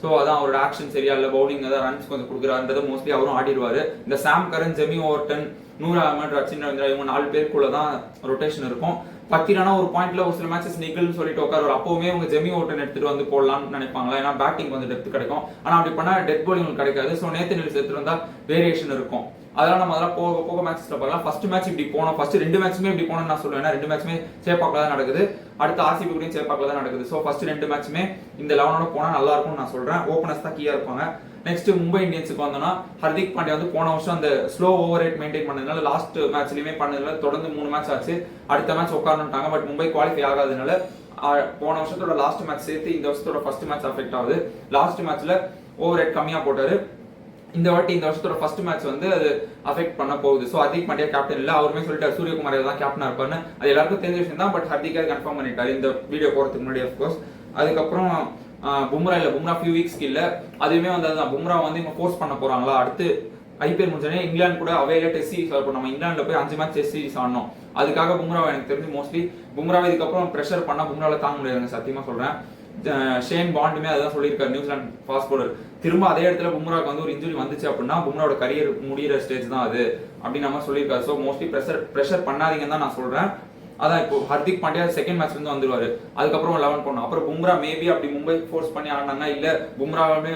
ஸோ அதான் அவரோட ஆக்ஷன் சரியா இல்லை, பவுலிங் ஏதாவது ரன்ஸ் கொஞ்சம் கொடுக்குறாருன்றதை மோஸ்ட்லி அவரும் ஆடிடுவாரு. இந்த சாம் கரன், ஜெமி ஓவர்டன், நூர் அஹமட், ரச்சின் ரவீந்திரா இவங்க 4 பேருக்குள்ள தான் ரொட்டேஷன் இருக்கும். பத்திரானா ஒரு பாயிண்ட்ல ஒரு சில மேட்சஸ் நிகழ்னு சொல்லிட்டு உட்காரு, அப்பவுமே அவங்க ஜெமி ஓட்டன் எடுத்துட்டு வந்து போடலாம்னு நினைப்பாங்களா, ஏன்னா பேட்டிங் வந்து டெப்த் கிடைக்கும். ஆனா அப்படி பண்ணா டெத் பவுலிங் கிடைக்காது. ஸோ நேத்தன் எல்லிஸ் எடுத்துட்டு வந்தா வேரியேஷன் இருக்கும். அதெல்லாம் நம்ம அதெல்லாம் போக போக மேட்சஸ்ல பார்க்கலாம். ஃபர்ஸ்ட் மேட்ச் இப்படி போனோம், ஃபர்ஸ்ட் 2 மேட்சுமே இப்படி போனோம்னு நான் சொல்லுவேன். 2 மேட்சுமே சேப்பாக்கில் தான் நடக்குது, அடுத்து ஆர்சிபி கூடயும் சேப்பாக்கில் தான் நடக்குது. ஸோ ஃபர்ஸ்ட் 2 மேட்சுமே இந்த 11ஓட போனா நல்லா இருக்கும்னு நான் சொல்றேன். ஓப்பனர்ஸ் தான் கீயா இருப்பாங்க. நெக்ஸ்ட் மும்பை இந்தியன்ஸுக்கு வந்தோம்னா, ஹர்திக் பாண்டியா வந்து போன வருஷம் அந்த ஸ்லோ ஓவர் ரேட் மெயின்டைன் பண்ணதுனால லாஸ்ட் மேட்ச்லயுமே பண்ணதுனால தொடர்ந்து 3 மேட்ச் ஆச்சு. அடுத்த மேட்ச் உட்காரணுட்டாங்க. பட் மும்பை குவாலிஃபை ஆகாதனால போன வருஷத்தோட லாஸ்ட் மேட்ச் சேர்த்து இந்த வருஷத்தோட ஃபர்ஸ்ட் மேட்ச் அஃபெக்ட் ஆகுது. லாஸ்ட் மேட்ச்ல ஓவர் ரேட் கம்மியா போட்டாரு. இந்த வருஷத்தோட ஃபர்ஸ்ட் மேட்ச் வந்து அது அஃபெக்ட் பண்ண போகுது. ஸோ ஹர்திக் பாண்டியா கேப்டன் இல்ல, அவருமே சொல்லிட்டாரு சூரியகுமார் தான் கேப்டனா இருப்பாருன்னு. அது எல்லாருக்கும் தெரிஞ்ச விஷயம் தான். பட் ஹர்திக் அது கன்ஃபார்ம் பண்ணிட்டாரு இந்த வீடியோ போறதுக்கு முன்னாடி ஆஃப்கோர்ஸ். அதுக்கப்புறம் பும்ரா ஃபியூ வீக்ஸ்க்கு இல்ல, அதுவுமே வந்து அதுதான். பும்ரா வந்து இவங்க ஃபோர்ஸ் பண்ண போறாங்களா, அடுத்து ஐபிஎல் முடிஞ்சோடனே இங்கிலாந்து கூட அவையில டெஸ்ட் சீரிஸ் ஆடணும். நம்ம இங்கிலாந்துல போய் 5 மேட்ச் டெஸ்ட் சீரிஸ் ஆடணும். அதுக்காக பும்ரா எனக்கு தெரிஞ்சு மோஸ்ட்லி பும்ராவை இதுக்கப்புறம் ப்ரெஷர் பண்ணா பும்ரால தாங்க முடியாதுங்க, சத்தியமா சொல்றேன். ஷேன் பாண்டுமே அதான் சொல்லியிருக்காரு, நியூசிலாந்து ஃபாஸ்ட் பவுலர். திரும்ப அதே இடத்துல பும்ராக்கு வந்து ஒரு இன்ஜுரி வந்துச்சு அப்படின்னா பும்ராவோட கரியர் முடிகிற ஸ்டேஜ் தான் அது அப்படின்னு நம்ம சொல்லியிருக்காரு. ஸோ மோஸ்ட்லி ப்ரெஷர் பண்ணாதீங்கன்னு தான் நான் சொல்றேன். அதான் இப்போ ஹர்திக் பாண்டியா செகண்ட் மேட்ச் வந்து வந்துருவாரு, அதுக்கப்புறம் 11 போடணும். அப்புறம் பும்ரா மேபி அப்படி மும்பை ஃபோர்ஸ் பண்ணி ஆடினாங்க, இல்ல பும்ராவே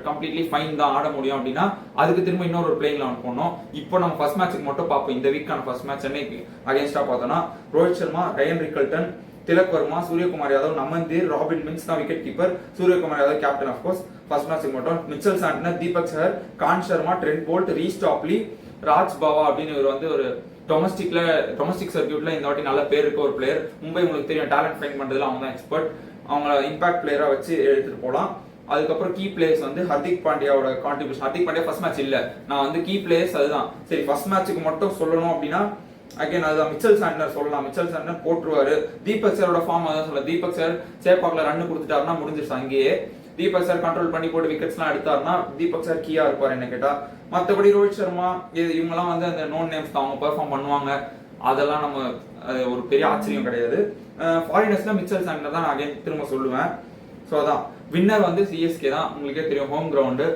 கம்ப்ளீட்லி ஃபைன் தான் ஆட முடியும் அப்படின்னா அதுக்கு திரும்ப இன்னொரு பிளேயிங் 11 போடணும். இப்போ நம்ம ஃபர்ஸ்ட் மேட்சுக்கு மட்டும் பார்ப்போம். இந்த வீக்கான ஃபர்ஸ்ட் மேட்ச் சென்னைக்கு அகைன்ஸ்டா பார்த்தோம்னா Rohit Sharma, Ryan Rickelton, Tilak Varma, Suryakumar Yadav, Naman Dhir, Robin Minz தான் wicket keeper, Suryakumar Yadav captain of course. First மேட்சுக்கு மட்டும் Mitchell Santner, Deepak Chahar, Karn Sharma, Trent Boult, Reece Topley, Raj Bawa அப்படின்னு இவர் வந்து ஒரு டொமஸ்டிக் சர்க்கியூட்ல இந்த வாட்டி நல்ல பேர் இருக்க ஒரு பிளேயர். மும்பை உங்களுக்கு தெரியும், டேலண்ட் ஃபைண்ட் பண்றதுல அவங்க தான் எக்ஸ்பர்ட். அவங்கள இம்பாக்ட் பிளேயரா வச்சு எடுத்துட்டு போகலாம். அதுக்கப்புறம் கீ பிளேயர்ஸ் வந்து ஹர்திக் பாண்டியாவோட contribution. Hardik Pandya first match இல்ல, நான் வந்து கீ பிளேயர்ஸ் அதுதான். சரி ஃபர்ஸ்ட் மேட்சுக்கு மட்டும் சொல்லணும் அப்படின்னா அகைன் அதுதான் மிச்சல் சாண்டனர் சொல்லலாம். மிச்சல் சாண்டனர் போட்டுருவாரு. தீபக் சாரோட ஃபார்ம் அதான் சொல்ல. தீபக் சார் சேப்பாக்ல ரன் கொடுத்துட்டாருன்னா முடிஞ்சிருச்சு அங்கேயே. தீபக் சார் கண்ட்ரோல் பண்ணி போட்டு விக்கெட்ஸ் எல்லாம் எடுத்தாருன்னா தீபக் சார் கீயா இருப்பாரு என்ன கேட்டா. மற்றபடி ரோஹித் சர்மா இவங்கெல்லாம் வந்து அந்த நோன் நேம்ஸ் தான், அவங்க பெர்ஃபார்ம் பண்ணுவாங்க. அதெல்லாம் நம்ம ஒரு பெரிய ஆச்சரியம் கிடையாது. ஃபாரினர்ஸ்ல மிச்சல் சாண்டனர் தான் நான் அகைன் திரும்ப சொல்லுவேன். ஸோ அதான் வின்னர் வந்து சிஎஸ்கே தான், உங்களுக்கே தெரியும், ஹோம் கிரவுண்டு.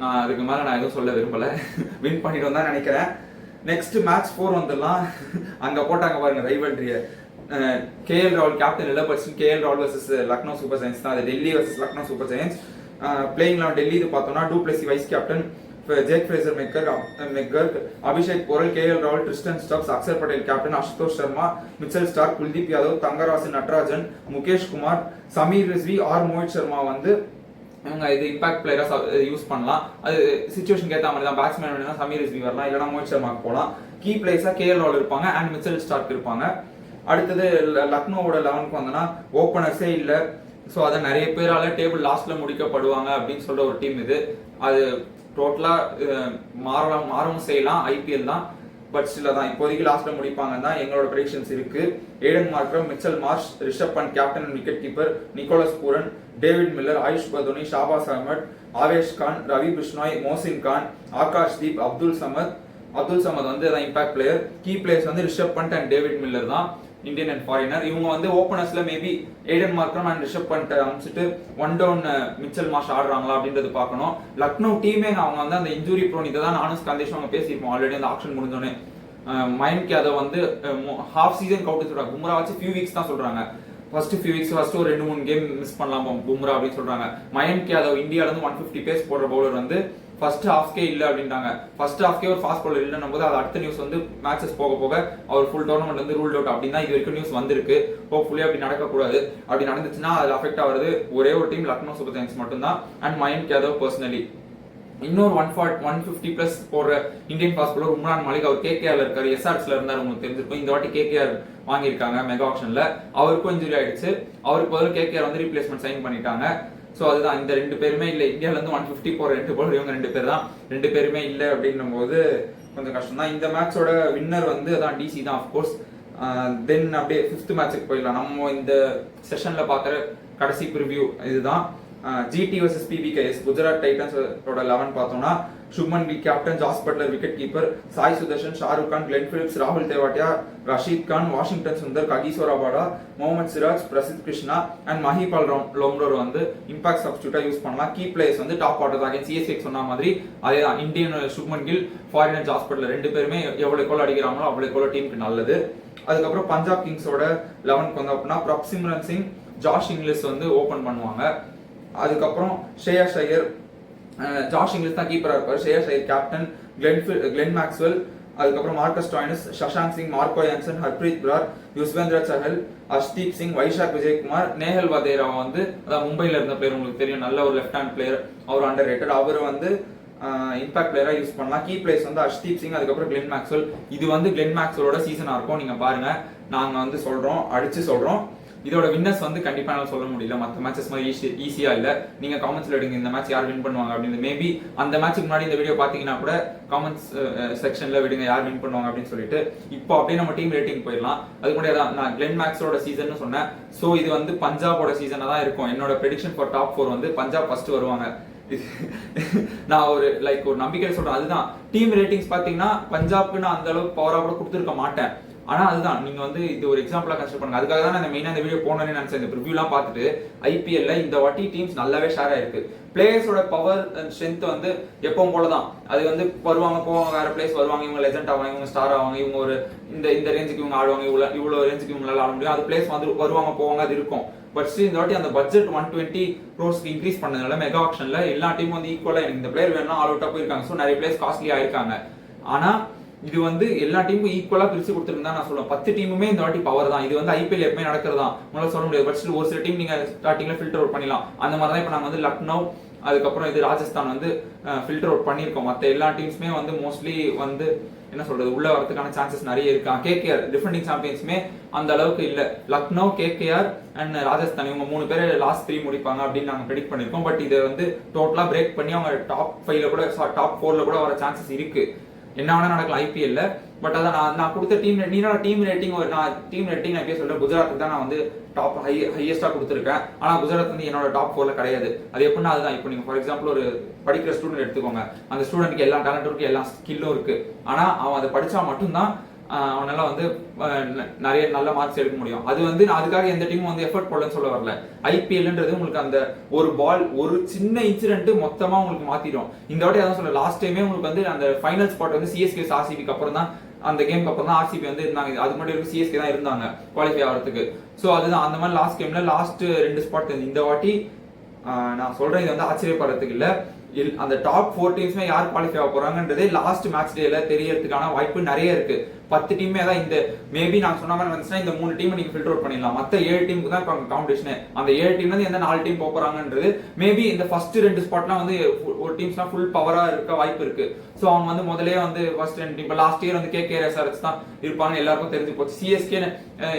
நான் அதுக்கு மேல நான் எதுவும் சொல்ல விரும்பல, வின் பண்ணிட்டு தான் நினைக்கிறேன். நெக்ஸ்ட் மேட்ச் 4 வந்துடலாம். அங்க போட்டாங்க பாருங்க ரைவல்ரிய. கேஎல் ராகுல் கேப்டன் இல்ல, பட் கேஎல் ராகுல் வர்சஸ் லக்னோ சூப்பர் ஜெயன்ஸ் தான். அது Delhi versus Lucknow Super Giants. Playing eleven Delhi இது பார்த்தோம்னா du Plessis vice captain, Jake Fraser McGurk, Abhishek Porel, KL ராகுல், Tristan Stubbs, Axar Patel captain, Ashutosh Sharma, Mitchell Starc, Kuldeep Yadav, Thangarasu, Natarajan, Mukesh Kumar, Sameer Rizvi or Mohit Sharma வந்து இவங்க இது இம்பாக்ட் பிளேயரா யூஸ் பண்ணலாம். அது சிச்சுவேஷனுக்கு ஏற்ற மாதிரி தான். பேட்ஸ்மேன் வேணும்னா சமீர் ரிஸ்வி வரலாம், இல்லைனா மோஹித் சர்மாக்கு போகலாம். கீ பிளேயர்ஸா கேஎல் ராகுல் இருப்பாங்க அண்ட் மிச்சல் ஸ்டார்க் இருப்பாங்க. அடுத்தது லக்னோவோட 11க்கு வந்தோம்னா ஓப்பனர்ஸே இல்லை. ஸோ அதை நிறைய பேரால டேபிள் லாஸ்ட்ல முடிக்கப்படுவாங்க அப்படின்னு சொல்ற ஒரு டீம் இது. அது டோட்டலா மாறவும் செய்யலாம், ஐபிஎல் தான். பட் ஸ்டில் தான் இப்போதைக்கு லாஸ்ட்ல முடிப்பாங்க தான் எங்களோட ப்ரெடிக்ஷன்ஸ் இருக்கு. Aiden Markram, Mitchell Marsh, Rishabh Pant captain and wicket keeper, Nicholas Pooran, David Miller, Ayush Badoni, Shahbaz Ahmed, Avesh Khan, Ravi Bishnoi, Mohsin Khan, Akash Deep, Abdul Samad வந்து இம்பாக்ட் பிளேயர். கீ பிளேயர்ஸ் வந்து Rishabh Pant and David Miller தான், இந்தியன் அண்ட் ஃபாரினர். இவங்க வந்து ஓப்பனர்ஸ்ல maybe Aiden Markram and Rishabh Pant அமைச்சிட்டு 1 டவுன் மிச்சல் மார்ஷ் ஆடுறாங்களா அப்படின்றது பார்க்கணும். லக்னோ டீமே அவங்க வந்து அந்த இன்ஜுரி ப்ரோன் இதை தான் நானும் ஸ்கந்தேஷ் அவங்க பேசியிருப்போம் ஆல்ரெடி. அந்த ஆப்ஷன் முடிஞ்சோடனே மயன்க் யாதவ் வந்து ஹாஃப் சீசன் கவுண்ட் சொல்றாங்க. பும்ரா வச்சு ஃபியூ வீக்ஸ் தான் சொல்றாங்க. ஃபர்ஸ்ட் ஒரு 2-3 கேம் மிஸ் பண்ணலாம் பும்ரா அப்படின்னு சொல்றாங்க. மயன்க் யாதவ் இந்தியால இருந்து 150 பேஸ் போடுற பவுலர் வந்து ஃபர்ஸ்ட் ஹாஃப்கே இல்ல அப்படின்ட்டாங்க. ஃபர்ஸ்ட் ஹாஃப்கே ஒரு ஃபாஸ்ட் பவுலர் இல்லைன்னும் போது அது அடுத்த நியூஸ் வந்து மேட்சஸ் போக போக அவர் ஃபுல் டோர்னமெண்ட் வந்து ரூல்ட் அவுட் அப்படின்னு தான் இது வரைக்கும் நியூஸ் வந்திருக்கு. ஹோப்ஃபுல்லி அப்படி நடக்கக்கூடாது. அப்படி நடந்துச்சுன்னா அது அஃபெக்ட் ஆகுறது ஒரே ஒரு டீம் லக்னோ சூப்பர் ஜெயின்ஸ் மட்டும் தான் அண்ட் மயங்க் யாதவ் பர்சனலி. இன்னொரு 150+ போடுற Indian fast bowler Umran Malik, அவர் கேகேஆர்ல இருக்காரு, எஸ்ஆர்எஸ்ல இருந்தாரு, உங்களுக்கு தெரிஞ்சிருக்கும். இந்த வாட்டி கேகேஆர் வாங்கியிருக்காங்க மெகா ஆப்ஷன்ல. அவருக்கும் இன்ஜுரி ஆயிடுச்சு. அவருக்கு பதில் கேகேஆர் வந்து ரீப்ளேஸ்மெண்ட் சைன் பண்ணிட்டாங்க. சோ அதுதான் இந்த 2 பேருமே இல்ல. இந்தியால இருந்து 150 போற 2 பவுலர் இவங்க 2 பேர் தான். 2 பேருமே இல்ல அப்படின்னும் போது கொஞ்சம் கஷ்டம் தான். இந்த மேட்சோட வின்னர் வந்து அதான் டிசி தான் ஆஃப்கோர்ஸ். தென் அப்படியே 5th மேட்சுக்கு போயிடலாம். நம்ம இந்த செஷன்ல பாக்குற கடைசி ப்ரிவியூ இதுதான். ஜிடி வர்சஸ் பிபிகேஎஸ் குஜராத் டைட்டன்ஸோட 11 பார்த்தோம்னா Shubman Gill captain, Jos Buttler wicket keeper, Sai Sudharsan, Shahrukh Khan, Glenn Phillips, ராகுல் Tewatia, Rashid Khan, Washington Sundar, Kagiso Rabada, Mohammed Siraj, Prasidh Krishna and Mahipal Lomror வந்து இம்பாக்ட் சப்ஸ்டியூட்டா யூஸ் பண்ணலாம். கீ பிளேயர்ஸ் வந்து டாப் ஆர்டர் தான். சிஎஸ்கே சொன்ன மாதிரி அதே தான். Indian Shubman Gill, foreigner Jos Buttler 2 பேருமே எவ்வளவு கோல் அடிக்கிறாங்களோ அவ்வளவு கோல் டீமுக்கு நல்லது. அதுக்கப்புறம் பஞ்சாப் கிங்ஸோட 11 வந்து அப்படின்னா Prabhsimran Singh, Josh Inglis வந்து ஓபன் பண்ணுவாங்க. அதுக்கப்புறம் ஷ்ரேயாஸ் ஐயர், ஜாஷ் இங்கிலிஷ் தான் கீப்பரா இருப்பாரு. Shreyas Iyer captain, Glenn Maxwell, அதுக்கப்புறம் Marcus Stoinis, Shashank Singh, Marco Jansen, Harpreet Brar, Yuzvendra Chahal, Arshdeep Singh, Vyshak Vijaykumar, Nehal Wadhera வந்து அதான் மும்பைல இருந்த பிளேயர், உங்களுக்கு தெரியும், நல்ல ஒரு லெஃப்ட் ஹேண்ட் பிளேயர், அவர் அண்டர் ரேட்டட். அவர் வந்து இம்பாக்ட் பிளேயரா யூஸ் பண்ணலாம். கீ பிளேயர்ஸ் வந்து அஷ்தீப் சிங், அதுக்கப்புறம் கிளென் மேக்ஸ்வெல். இது வந்து கிளென் மேக்ஸ்வெலோட சீசனா இருக்கும். நீங்க பாருங்க, நாங்க வந்து சொல்றோம், அடிச்சு சொல்றோம். இதோட வின்னர்ஸ் வந்து கண்டிப்பா என்னால சொல்ல முடியல. மற்ற மேட்சஸ் மாதிரி ஈஸியா இல்ல. நீங்க காமெண்ட்ஸ்ல எடுங்க இந்த மேட்ச் யார் வின் பண்ணுவாங்க அப்படின்னு. மேபி அந்த மேட்சுக்கு முன்னாடி இந்த வீடியோ பாத்தீங்கன்னா கூட காமெண்ட்ஸ் செக்ஷன்ல விடுங்க யார் வின் பண்ணுவாங்க அப்படின்னு சொல்லிட்டு. இப்போ அப்படியே நம்ம டீம் ரேட்டிங் போயிடலாம். அதுக்கு முன்னாடி நான் கிளென் மேக்ஸோட சீசன் சொன்னேன். சோ இது வந்து பஞ்சாபோட சீசனா தான் இருக்கும். என்னோட ப்ரெடிக்ஷன் ஃபார் டாப் 4 வந்து பஞ்சாப் ஃபர்ஸ்ட் வருவாங்க. நான் ஒரு நம்பிக்கை சொல்றேன். அதுதான் டீம் ரேட்டிங்ஸ் பாத்தீங்கன்னா பஞ்சாப்க்கு நான் அந்த அளவுக்கு பவரா கூட கொடுத்துருக்க மாட்டேன். ஆனா அதுதான் நீங்க வந்து இது ஒரு எக்ஸாம்பிளா கன்சிடர் பண்ணுங்க. அதுக்காக தான் நான் மெயினா இந்த வீடியோ போனேன்னு நினைச்சேன். இந்த ரிவ்யூலாம் பார்த்துட்டு ஐபிஎல்ல இந்த வாட்டி டீம்ஸ் நல்லாவே ஷேர் ஆயிருக்கு. பிளேயர்ஸோட பவர் அண்ட் ஸ்ட்ரென்த் வந்து எப்பவும் போலதான். அது வந்து வருவாங்க போவாங்க, வேற பிளேஸ் வருவாங்க, இவங்க லெஜெண்ட் ஆவாங்க, இவங்க ஸ்டார் ஆவாங்க, இவங்க ஒரு இந்த ரேஞ்சுக்கு இவங்க ஆடுவாங்க, இவ்வளவு ரேஞ்சுக்கு இவங்களால ஆட முடியும். அது பிளேஸ் வந்து வருவாங்க போவாங்க, அது இருக்கும். பட் ஸ்டில் இந்த வாட்டி அந்த பட்ஜெட் 120 crores இன்க்ரீஸ் பண்ணதுனால மெகா ஆக்ஷன்ல எல்லா டீமும் வந்து ஈக்குவலா எனக்கு இந்த பிளேயர் வேணும்னா ஆல் அவுட்டா போயிருக்காங்க. ஸோ நிறைய பிளேஸ் காஸ்ட்லி ஆயிருக்காங்க. ஆனா இது வந்து எல்லா டீமுக்கும் ஈக்குவலா பிரிச்சு கொடுத்துருந்தா நான் சொல்லுவேன். 10 டீமுமே இந்த வாட்டி பவர் தான். இது வந்து ஐபிஎல் எப்பவுமே நடக்கிறதா உங்களால சொல்ல முடியாது. பட் ஸ்டில் ஒரு சில டீம் நீங்க ஸ்டார்டிங்ல ஃபில்டர் அவுட் பண்ணிடலாம். அந்த மாதிரி தான் இப்போ நாங்க வந்து லக்னோ, அதுக்கப்புறம் இது ராஜஸ்தான் வந்து ஃபில்டர் அவுட் பண்ணியிருக்கோம். மற்ற எல்லா டீம்ஸுமே வந்து மோஸ்ட்லி வந்து என்ன சொல்றது உள்ள வரதுக்கான சான்சஸ் நிறைய இருக்கு. கேகேஆர் டிஃபெண்டிங் சாம்பியன்ஸுமே அந்த அளவுக்கு இல்ல. லக்னோ, கேகேஆர் அண்ட் ராஜஸ்தான் இவங்க 3 பேர் லாஸ்ட் 3 முடிப்பாங்க அப்படின்னு நாங்க ப்ரெடிக்ட் பண்ணிருக்கோம். பட் இதை வந்து டோட்டலா பிரேக் பண்ணி அவங்க டாப் 5ல கூட டாப் 4ல கூட வர சான்சஸ் இருக்கு. என்ன வேணா நடக்கலாம் ஐபிஎல்ல. பட் அதான் நான் கொடுத்த டீம் ரேட்டிங் நான் எப்பயே சொல்றேன், குஜராத்துக்கு தான் நான் வந்து டாப் ஹையஸ்டா கொடுத்துருக்கேன். ஆனா குஜராத் வந்து என்னோட டாப் 4ல கிடையாது. அது எப்படின்னா அதுதான். இப்போ நீங்க ஃபார் எக்ஸாம்பிள் ஒரு படிக்கிற ஸ்டூடெண்ட் எடுத்துக்கோங்க. அந்த ஸ்டூடெண்ட்க்கு எல்லா டேலண்டும் இருக்கு, எல்லா ஸ்கில்லும் இருக்கு. ஆனா அவன் அதை படிச்சா மட்டும்தான் அவனால வந்து நிறைய நல்ல மார்க்ஸ் எடுக்க முடியும். அது வந்து நான் அதுக்காக எந்த டீமும் வந்து எஃபர்ட் போடலன்னு சொல்ல வரல. ஐபிஎல்ன்றது உங்களுக்கு அந்த ஒரு பால், ஒரு சின்ன இன்சிடென்ட் மொத்தமா உங்களுக்கு மாத்திடும். இந்த வாட்டி அதான் சொல்ல, லாஸ்ட் டைமே உங்களுக்கு வந்து அந்த ஃபைனல் ஸ்பாட் வந்து சிஎஸ்கே ஆர்சிபிக்கு அப்புறம் தான், அந்த கேம்க்கு அப்புறம் தான் ஆர்சிபி வந்து இருந்தாங்க. அது முன்னாடி சிஎஸ்கே தான் இருந்தாங்க குவாலிஃபை ஆகிறதுக்கு. ஸோ அதுதான் அந்த மாதிரி லாஸ்ட் கேம்ல லாஸ்ட் 2 ஸ்பாட். இந்த வாட்டி நான் சொல்றேன், இது வந்து ஆச்சரியப்படுறதுக்கு இல்ல. அந்த டாப் 4 டீம்ஸ்மே யார் குவாலிஃபை ஆக போறாங்கன்றதே லாஸ்ட் மேட்ச் டேல தெரியறதுக்கான வாய்ப்பு நிறைய இருக்கு. 10 டீமே தான் இந்த மேபி நான் சொன்ன மாதிரி வந்துச்சுன்னா இந்த 3 டீம் நீங்க ஃபில்டர் அவுட் பண்ணிடலாம். மத்த 7 டீமுக்கு தான் இப்போ காம்படிஷன். அந்த 7 டீம்ல இருந்து எந்த 4 டீம் போறாங்கன்றது மேபி இந்த ஃபர்ஸ்ட் 2 ஸ்பாட்லாம் வந்து ஒரு டீம்ஸ்லாம் ஃபுல் பவரா இருக்க வாய்ப்பு இருக்கு. ஸோ அவங்க வந்து முதலே வந்து ஃபர்ஸ்ட் 2 டீம் இப்போ லாஸ்ட் இயர் வந்து கேகேஆர் எஸ்ஆர்எஸ் தான் இருப்பாங்க எல்லாருக்கும் தெரிஞ்சு போச்சு. சிஎஸ்கே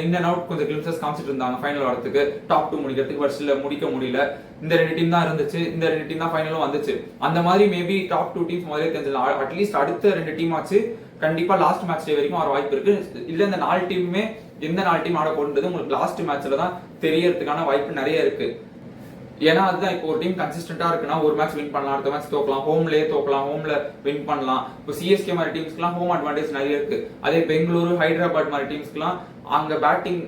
இன் அண்ட் அவுட் கொஞ்சம் கிளிம்சஸ் காமிச்சிட்டு இருந்தாங்க ஃபைனல் வரதுக்கு, டாப் 2 முடிக்கிறதுக்கு. வருஷத்துல முடிக்க முடியல. இந்த 2 டீம் தான் இருந்துச்சு. இந்த 2 டீம் தான் ஃபைனலும் வந்துச்சு. அந்த மாதிரி மேபி டாப் 2 டீம்ஸ் முதலே தெரிஞ்சலாம். அட்லீஸ்ட் அடுத்த 2 டீம் ஆச்சு கண்டிப்பா லாஸ்ட் மேட்ச் டே வரைக்கும் வர வாய்ப்பு இருக்கு. இல்ல இந்த 4 டீமுமே எந்த 4 டீம் ஆட போறது உங்களுக்கு லாஸ்ட் மேட்ச்ல தான் தெரியறதுக்கான வாய்ப்பு நிறைய இருக்கு. ஏன்னா அதுதான் இப்போ ஒரு டீம் கன்சிஸ்டன்டா இருக்குன்னா ஒரு மேட்ச் வின் பண்ணலாம், அடுத்த மேட்ச் தோக்கலாம், ஹோம்லயே தோக்கலாம், ஹோம்ல வின் பண்ணலாம். இப்போ சிஎஸ்கே மாதிரி டீம்ஸ்க்குலாம் ஹோம் அட்வான்டேஜ் நிறைய இருக்கு. அதே பெங்களூரு, ஹைதராபாத் மாதிரி டீம்ஸ்க்குலாம் அங்க பேட்டிங்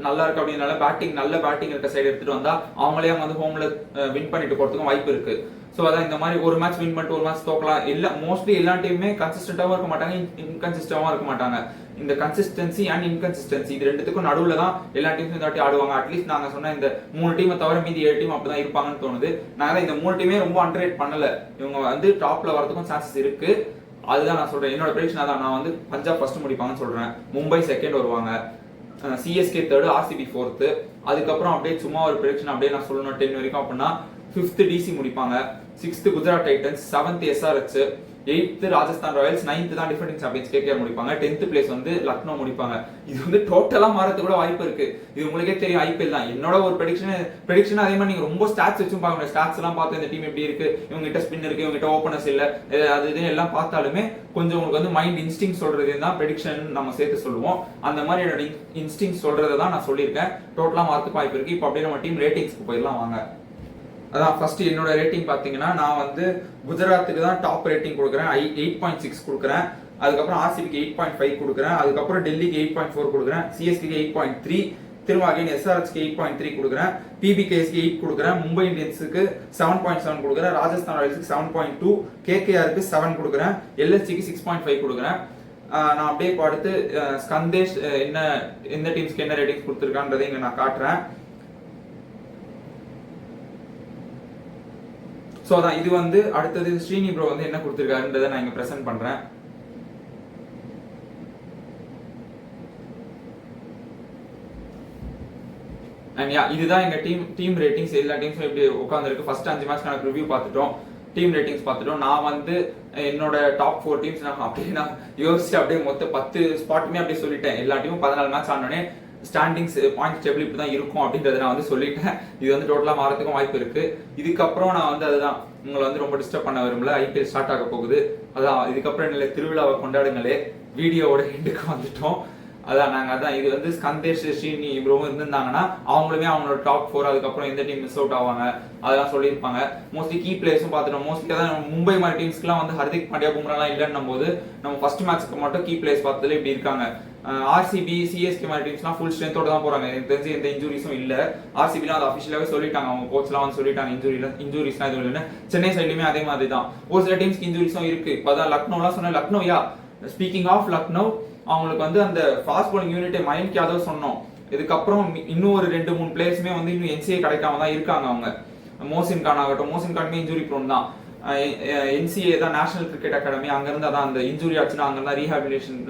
நல்லா இருக்கு அப்படின்னால நல்ல பேட்டிங் இருக்க சைடு எடுத்துட்டு வந்தா அவங்களே அவங்க வந்து ஹோம்ல வின் பண்ணிட்டு போறதுக்கும் வாய்ப்பு இருக்கு. ஸோ அதான் இந்த மாதிரி ஒரு மேட்ச் வின் பண்ணிட்டு ஒரு மேட்ச் தோக்கலாம். மோஸ்ட்லி எல்லா டீமுமே கன்சிஸ்டன்டாவும் இருக்க மாட்டாங்க, இன்கன்சிஸ்டன்டாவும் இருக்க மாட்டாங்க. இந்த கன்சிஸ்டன்சி அண்ட் இன்கன்சிஸ்டன்சி இது ரெண்டுத்துக்கும் நடுவுல தான் எல்லா டீமும் இந்த வாட்டி ஆடுவாங்க. அட்லீஸ்ட் நாங்க சொன்ன இந்த 3 டீமை தவிர மீதி 7 டீம் அப்படிதான் இருப்பாங்கன்னு தோணுது. நாங்க இந்த 3 டீமே ரொம்ப அண்டர்ரேட் பண்ணல. இவங்க வந்து டாப்ல வரதுக்கும் சான்சஸ் இருக்கு. அதுதான் நான் சொல்றேன். என்னோட ப்ரெடிக்ஷன் அதான். நான் வந்து பஞ்சாப் ஃபர்ஸ்ட் முடிப்பாங்கன்னு சொல்றேன், மும்பை செகண்ட் வருவாங்க, சிஎஸ்கே தேர்டு, ஆர்சிபி ஃபோர்த்து. அதுக்கப்புறம் அப்படியே சும்மா ஒரு ப்ரெடிக்ஷன் அப்படியே நான் சொல்லணும் 10 வரைக்கும் அப்படின்னா 5th டிசி முடிப்பாங்க, 6th Gujarat Titans, 7th SRH, 8th Rajasthan Royals, 9th தான் டிஃபெண்டிங் சாம்பியன்ஸ் கேகேஆர் முடிப்பாங்க, 10th பிளேஸ் வந்து லக்னோ முடிப்பாங்க. இது வந்து டோட்டலா மாறதுக்கு கூட வாய்ப்பு இருக்கு. இது உங்களுக்கே தெரியும், ஐபிஎல் தான். என்னோட ஒரு ப்ரெடிக்ஷன் அதே மாதிரி நீங்க ரொம்ப ஸ்டாட்ஸ் வச்சும் பார்க்க முடியாது. ஸ்டாட்ஸ் எல்லாம் பார்த்து இந்த டீம் எப்படி இருக்கு, இவங்க கிட்ட ஸ்பின் இருக்கு, இவங்க கிட்ட ஓபனர்ஸ் இல்ல, அது இது எல்லாம் பார்த்தாலுமே கொஞ்சம் உங்களுக்கு வந்து மைண்ட் இன்ஸ்டிங் சொல்றது தான் ப்ரெடிக்ஷன் நம்ம சேர்த்து சொல்லுவோம். அந்த மாதிரி என்னோட இன்ஸ்டிங் சொல்றதை தான் நான் சொல்லியிருக்கேன். டோட்டலா மாறதுக்கு வாய்ப்பு இருக்கு. இப்போ அப்படியே நம்ம டீம் ரேட்டிங்ஸ்க்கு போயிடலாம் வாங்க. அதான் ஃபர்ஸ்ட் என்னோட ரேட்டிங் பாத்தீங்கன்னா நான் வந்து குஜராத்துக்கு தான் டாப் ரேட்டிங் கொடுக்குறேன், 8.6 கொடுக்குறேன். அதுக்கப்புறம் ஆர்சிபிக்கு 8.5 கொடுக்குறேன். அதுக்கப்புறம் டெல்லிக்கு 8.4 கொடுக்குறேன், சிஎஸ்கேக்கு 8.3, திரும்ப அகைன் எஸ்ஆர்எச்க்கு 8.3 கொடுக்குறேன், பிபிகேஎஸ்க்கு 8 கொடுக்குறேன், மும்பை இந்தியன்ஸுக்கு 7.7 கொடுக்குறேன், ராஜஸ்தான் ராயல்ஸுக்கு 7.2, கேகேஆருக்கு 7 கொடுக்குறேன், எல்எஸ்சிக்கு 6.5 கொடுக்குறேன். நான் அப்படியே அடுத்து ஸ்கந்தேஷ் எந்த டீம்ஸ்க்கு என்ன ரேட்டிங்ஸ் கொடுத்துருக்கான்றதை இங்க நான் காட்டுறேன். சோ அதான் இது வந்து அடுத்தது ஸ்ரீனி ப்ரோ வந்து என்ன கொடுத்திருக்காருன்றதை நான் இங்க பிரசன்ட் பண்றேன். அண்ட் யா இதுதான் எங்க டீம் ரேட்டிங்ஸ். எல்லா டீம்ஸும் எப்படி உட்கார்ந்துருக்கு. ஃபர்ஸ்ட் 5 மேட்ச்க்கான ரிவ்யூ பார்த்துட்டோம், டீம் ரேட்டிங்ஸ் பார்த்துட்டோம். நான் வந்து என்னோட டாப் 4 டீம்ஸ் நான் அப்படியே நான் யோசிச்சு அப்படியே மொத்த 10 ஸ்பாட்டுமே அப்படியே சொல்லிட்டேன். எல்லா டீமும் 14 மேட்ச் ஆனோடனே ஸ்டாண்டிங்ஸ் பாயிண்ட் டேபிள் இப்படி தான் இருக்கும் அப்படின்றத நான் வந்து சொல்லிட்டேன். இது வந்து டோட்டலா மாறதுக்கும் வாய்ப்பு இருக்கு. இதுக்கப்புறம் நான் வந்து அதுதான் உங்களை வந்து ரொம்ப டிஸ்டர்ப் பண்ண விரும்பல. ஐபிஎல் ஸ்டார்ட் ஆக போகுது. அதான் இதுக்கப்புறம் இல்லை, திருவிழாவை கொண்டாடுங்களே. வீடியோவோட எண்டுக்கு வந்துட்டோம். அதான் நாங்க அதான் இது வந்து ஸ்கந்தேஷ் ஸ்ரீனி ப்ரோ இருந்திருந்தாங்கன்னா அவங்களுமே அவங்களோட டாப் 4 அதுக்கப்புறம் எந்த டீம் மிஸ் அவுட் ஆவாங்க அதெல்லாம் சொல்லியிருப்பாங்க. மோஸ்ட்லி கீ பிளேயர்ஸும் பார்த்துட்டோம். மோஸ்ட்லி அதான் மும்பை மாதிரி டீம்ஸ்க்குலாம் வந்து ஹர்திக் பாண்டியா பும்ராலாம் இல்லைன்னும் போது நம்ம ஃபர்ஸ்ட் மேட்ச்க்கு மட்டும் கீ பிளேயர்ஸ் பார்த்ததுல இப்படி இருக்காங்க. ஆர்சிபி சிஎஸ்கே மாதிரி டீம்ஸ்லாம் ஃபுல் ஸ்ட்ரென்த்தோட தான் போறாங்க. எனக்கு தெரிஞ்சு எந்த இன்ஜுரிஸும் இல்ல. ஆர்சிபிலாம் அது அஃபிஷியலாவே சொல்லிட்டாங்க, அவங்க கோச்லாம் வந்து சொல்லிட்டாங்க இன்ஜுரிஸ்லாம் எதுவும் இல்லைன்னு. சென்னை சைட்லயுமே அதே மாதிரி தான். ஒரு சில டீம்ஸ்க்கு இன்ஜுரிஸும் இருக்கு. இப்பதான் லக்னோலாம் சொன்னேன். Lucknow yeah speaking of Lucknow, அவங்களுக்கு வந்து அந்த ஃபாஸ்ட் பாலிங் யூனிட்டை மயங்க் யாதவ் சொன்னோம். இதுக்கப்புறம் இன்னும் ஒரு 2-3 பிளேயர்ஸுமே வந்து இன்னும் என்சிஏ கிடைக்காம தான் இருக்காங்க. அவங்க மோசின் கான் ஆகட்டும், மோசின் கானுமே இன்ஜுரி ப்ரோன் தான். என்சிஏ தான் நேஷனல் கிரிக்கெட் அகாடமி, அங்கிருந்து அதான் அந்த இன்ஜுரி ஆச்சுன்னா அங்கிருந்தா ரீஹாபிலிட்டேஷன்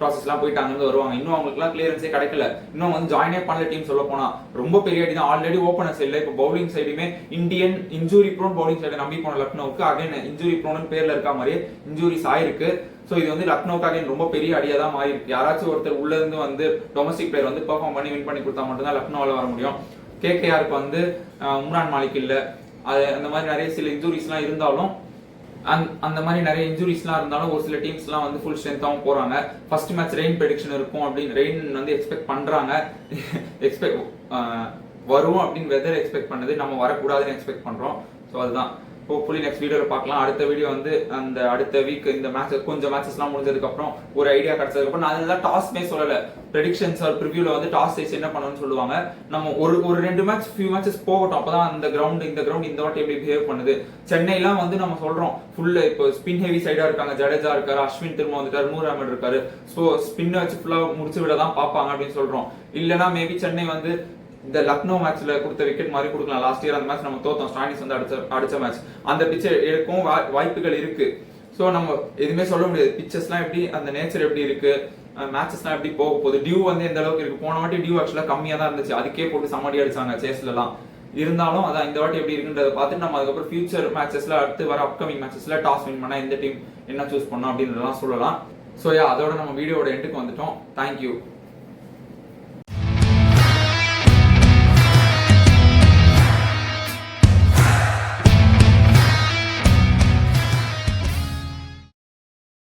ப்ராசஸ்லாம் போயிட்டு அங்கிருந்து வருவாங்க. இன்னும் அவங்களுக்குலாம் கிளியரன்ஸே கிடைக்கல. இன்னும் வந்து ஜாயினே பண்ணல டீம் சொல்ல போனா. ரொம்ப பெரிய அடி தான். ஆல்ரெடி ஓப்பனர்ஸ் இல்லை. இப்போ பவுலிங் சைடுமே Indian injury prone bowling side நம்பி போன லக்னோவுக்கு அகைன் இன்ஜுரி ப்ரோன் பேர்ல இருக்க மாதிரியே இன்ஜுரிஸ் ஆயிருக்கு. சோ இது வந்து லக்னோவுக்கு அகைன் ரொம்ப பெரிய அடியா தான் மாறி இருக்கு. யாராச்சும் ஒருத்தர் உள்ள இருந்து வந்து டொமஸ்டிக் பிளேயர் வந்து பெர்ஃபார்ம் பண்ணி வின் பண்ணி கொடுத்தா மட்டும் தான் லக்னோவால வர முடியும். கேகேஆருக்கு வந்து உம்ரான் மாலிக் இல்ல, அது அந்த மாதிரி நிறைய சில இன்ஜுரிஸ்லாம் இருந்தாலும் அந்த மாதிரி நிறைய இன்ஜுரிஸ்லாம் இருந்தாலும் ஒரு சில டீம்ஸ்லாம் வந்து ஃபுல் ஸ்ட்ரென்த்தாகவும் போறாங்க. ஃபர்ஸ்ட் மேட்ச் ரெயின் ப்ரெடிக்ஷன் இருக்கும் அப்படின்னு ரெயின் வந்து எக்ஸ்பெக்ட் பண்றாங்க. வரும் அப்படின்னு வெதர் எக்ஸ்பெக்ட் பண்ணது, நம்ம வரக்கூடாதுன்னு எக்ஸ்பெக்ட் பண்றோம். ஸோ அதுதான் ஹோப்ஃபுல்லி நெக்ஸ்ட் வீடியோல பார்க்கலாம். அடுத்த வீடியோ வந்து அந்த அடுத்த வீக் இந்த மேட்ச் கொஞ்சம் மேட்சஸ்லாம் முடிஞ்சதுக்கு அப்புறம் ஒரு ஐடியா கிடைச்சதுக்கு அப்புறம் நான் அதெல்லாம் டாஸ்மே சொல்லல. ப்ரெடிக்ஷன்ஸ் ஆர் ப்ரிவியூல வந்து டாஸ் சைஸ் என்ன பண்ணணும்னு சொல்லுவாங்க. நம்ம ஒரு 2 மேட்ச் ஃபியூ மேட்சஸ் போகட்டும். அப்பதான் அந்த கிரவுண்ட் இந்த வாட்டி எப்படி பிஹேவ் பண்ணுது. சென்னைலாம் வந்து நம்ம சொல்றோம் ஃபுல்லா இப்போ ஸ்பின் ஹெவி சைடா இருக்காங்க. ஜடேஜா இருக்காரு, அஸ்வின் திரும்ப வந்துட்டாரு, நூர் அஹமட் இருக்காரு. ஸோ ஸ்பின் வச்சு ஃபுல்லா முடிச்சு விட தான் பார்ப்பாங்க அப்படின்னு சொல்றோம். இல்லைன்னா மேபி சென்னை வந்து இந்த லக்னோ மேட்ச்ல கொடுத்த விக்கெட் மாதிரி கொடுக்கலாம். லாஸ்ட் இயர் அந்த மேட்ச் நம்ம தோத்தோம். ஸ்டானிஸ் வந்து அடிச்ச மேட்ச் அந்த பிச்சை எடுக்கும் வாய்ப்புகள் இருக்கு. சோ நம்ம எதுவுமே சொல்ல முடியாது. பிச்சர்ஸ்லாம் எப்படி, அந்த நேச்சர் எப்படி இருக்கு, மேட்சஸ்லாம் எப்படி போக போகுது, டியூ வந்து எந்த அளவுக்கு இருக்கு. போன வாட்டி டியூ ஆக்சுவலா கம்மியா தான் இருந்துச்சு. அதுக்கே போட்டு சமாடி அடிச்சாங்க சேஸ்ல எல்லாம். இருந்தாலும் அதான் இந்த வாட்டி எப்படி இருக்குன்றத பார்த்துட்டு நம்ம அதுக்கப்புறம் ஃபியூச்சர் மேட்சஸ்ல அடுத்து வர அப்கமிங் மேட்சஸ்ல டாஸ் வின் பண்ணா எந்த டீம் என்ன சூஸ் பண்ணோம் அப்படின்றதெல்லாம் சொல்லலாம். ஸோ அதோட நம்ம வீடியோட எண்டுக்கு வந்துட்டோம். தேங்க்யூ.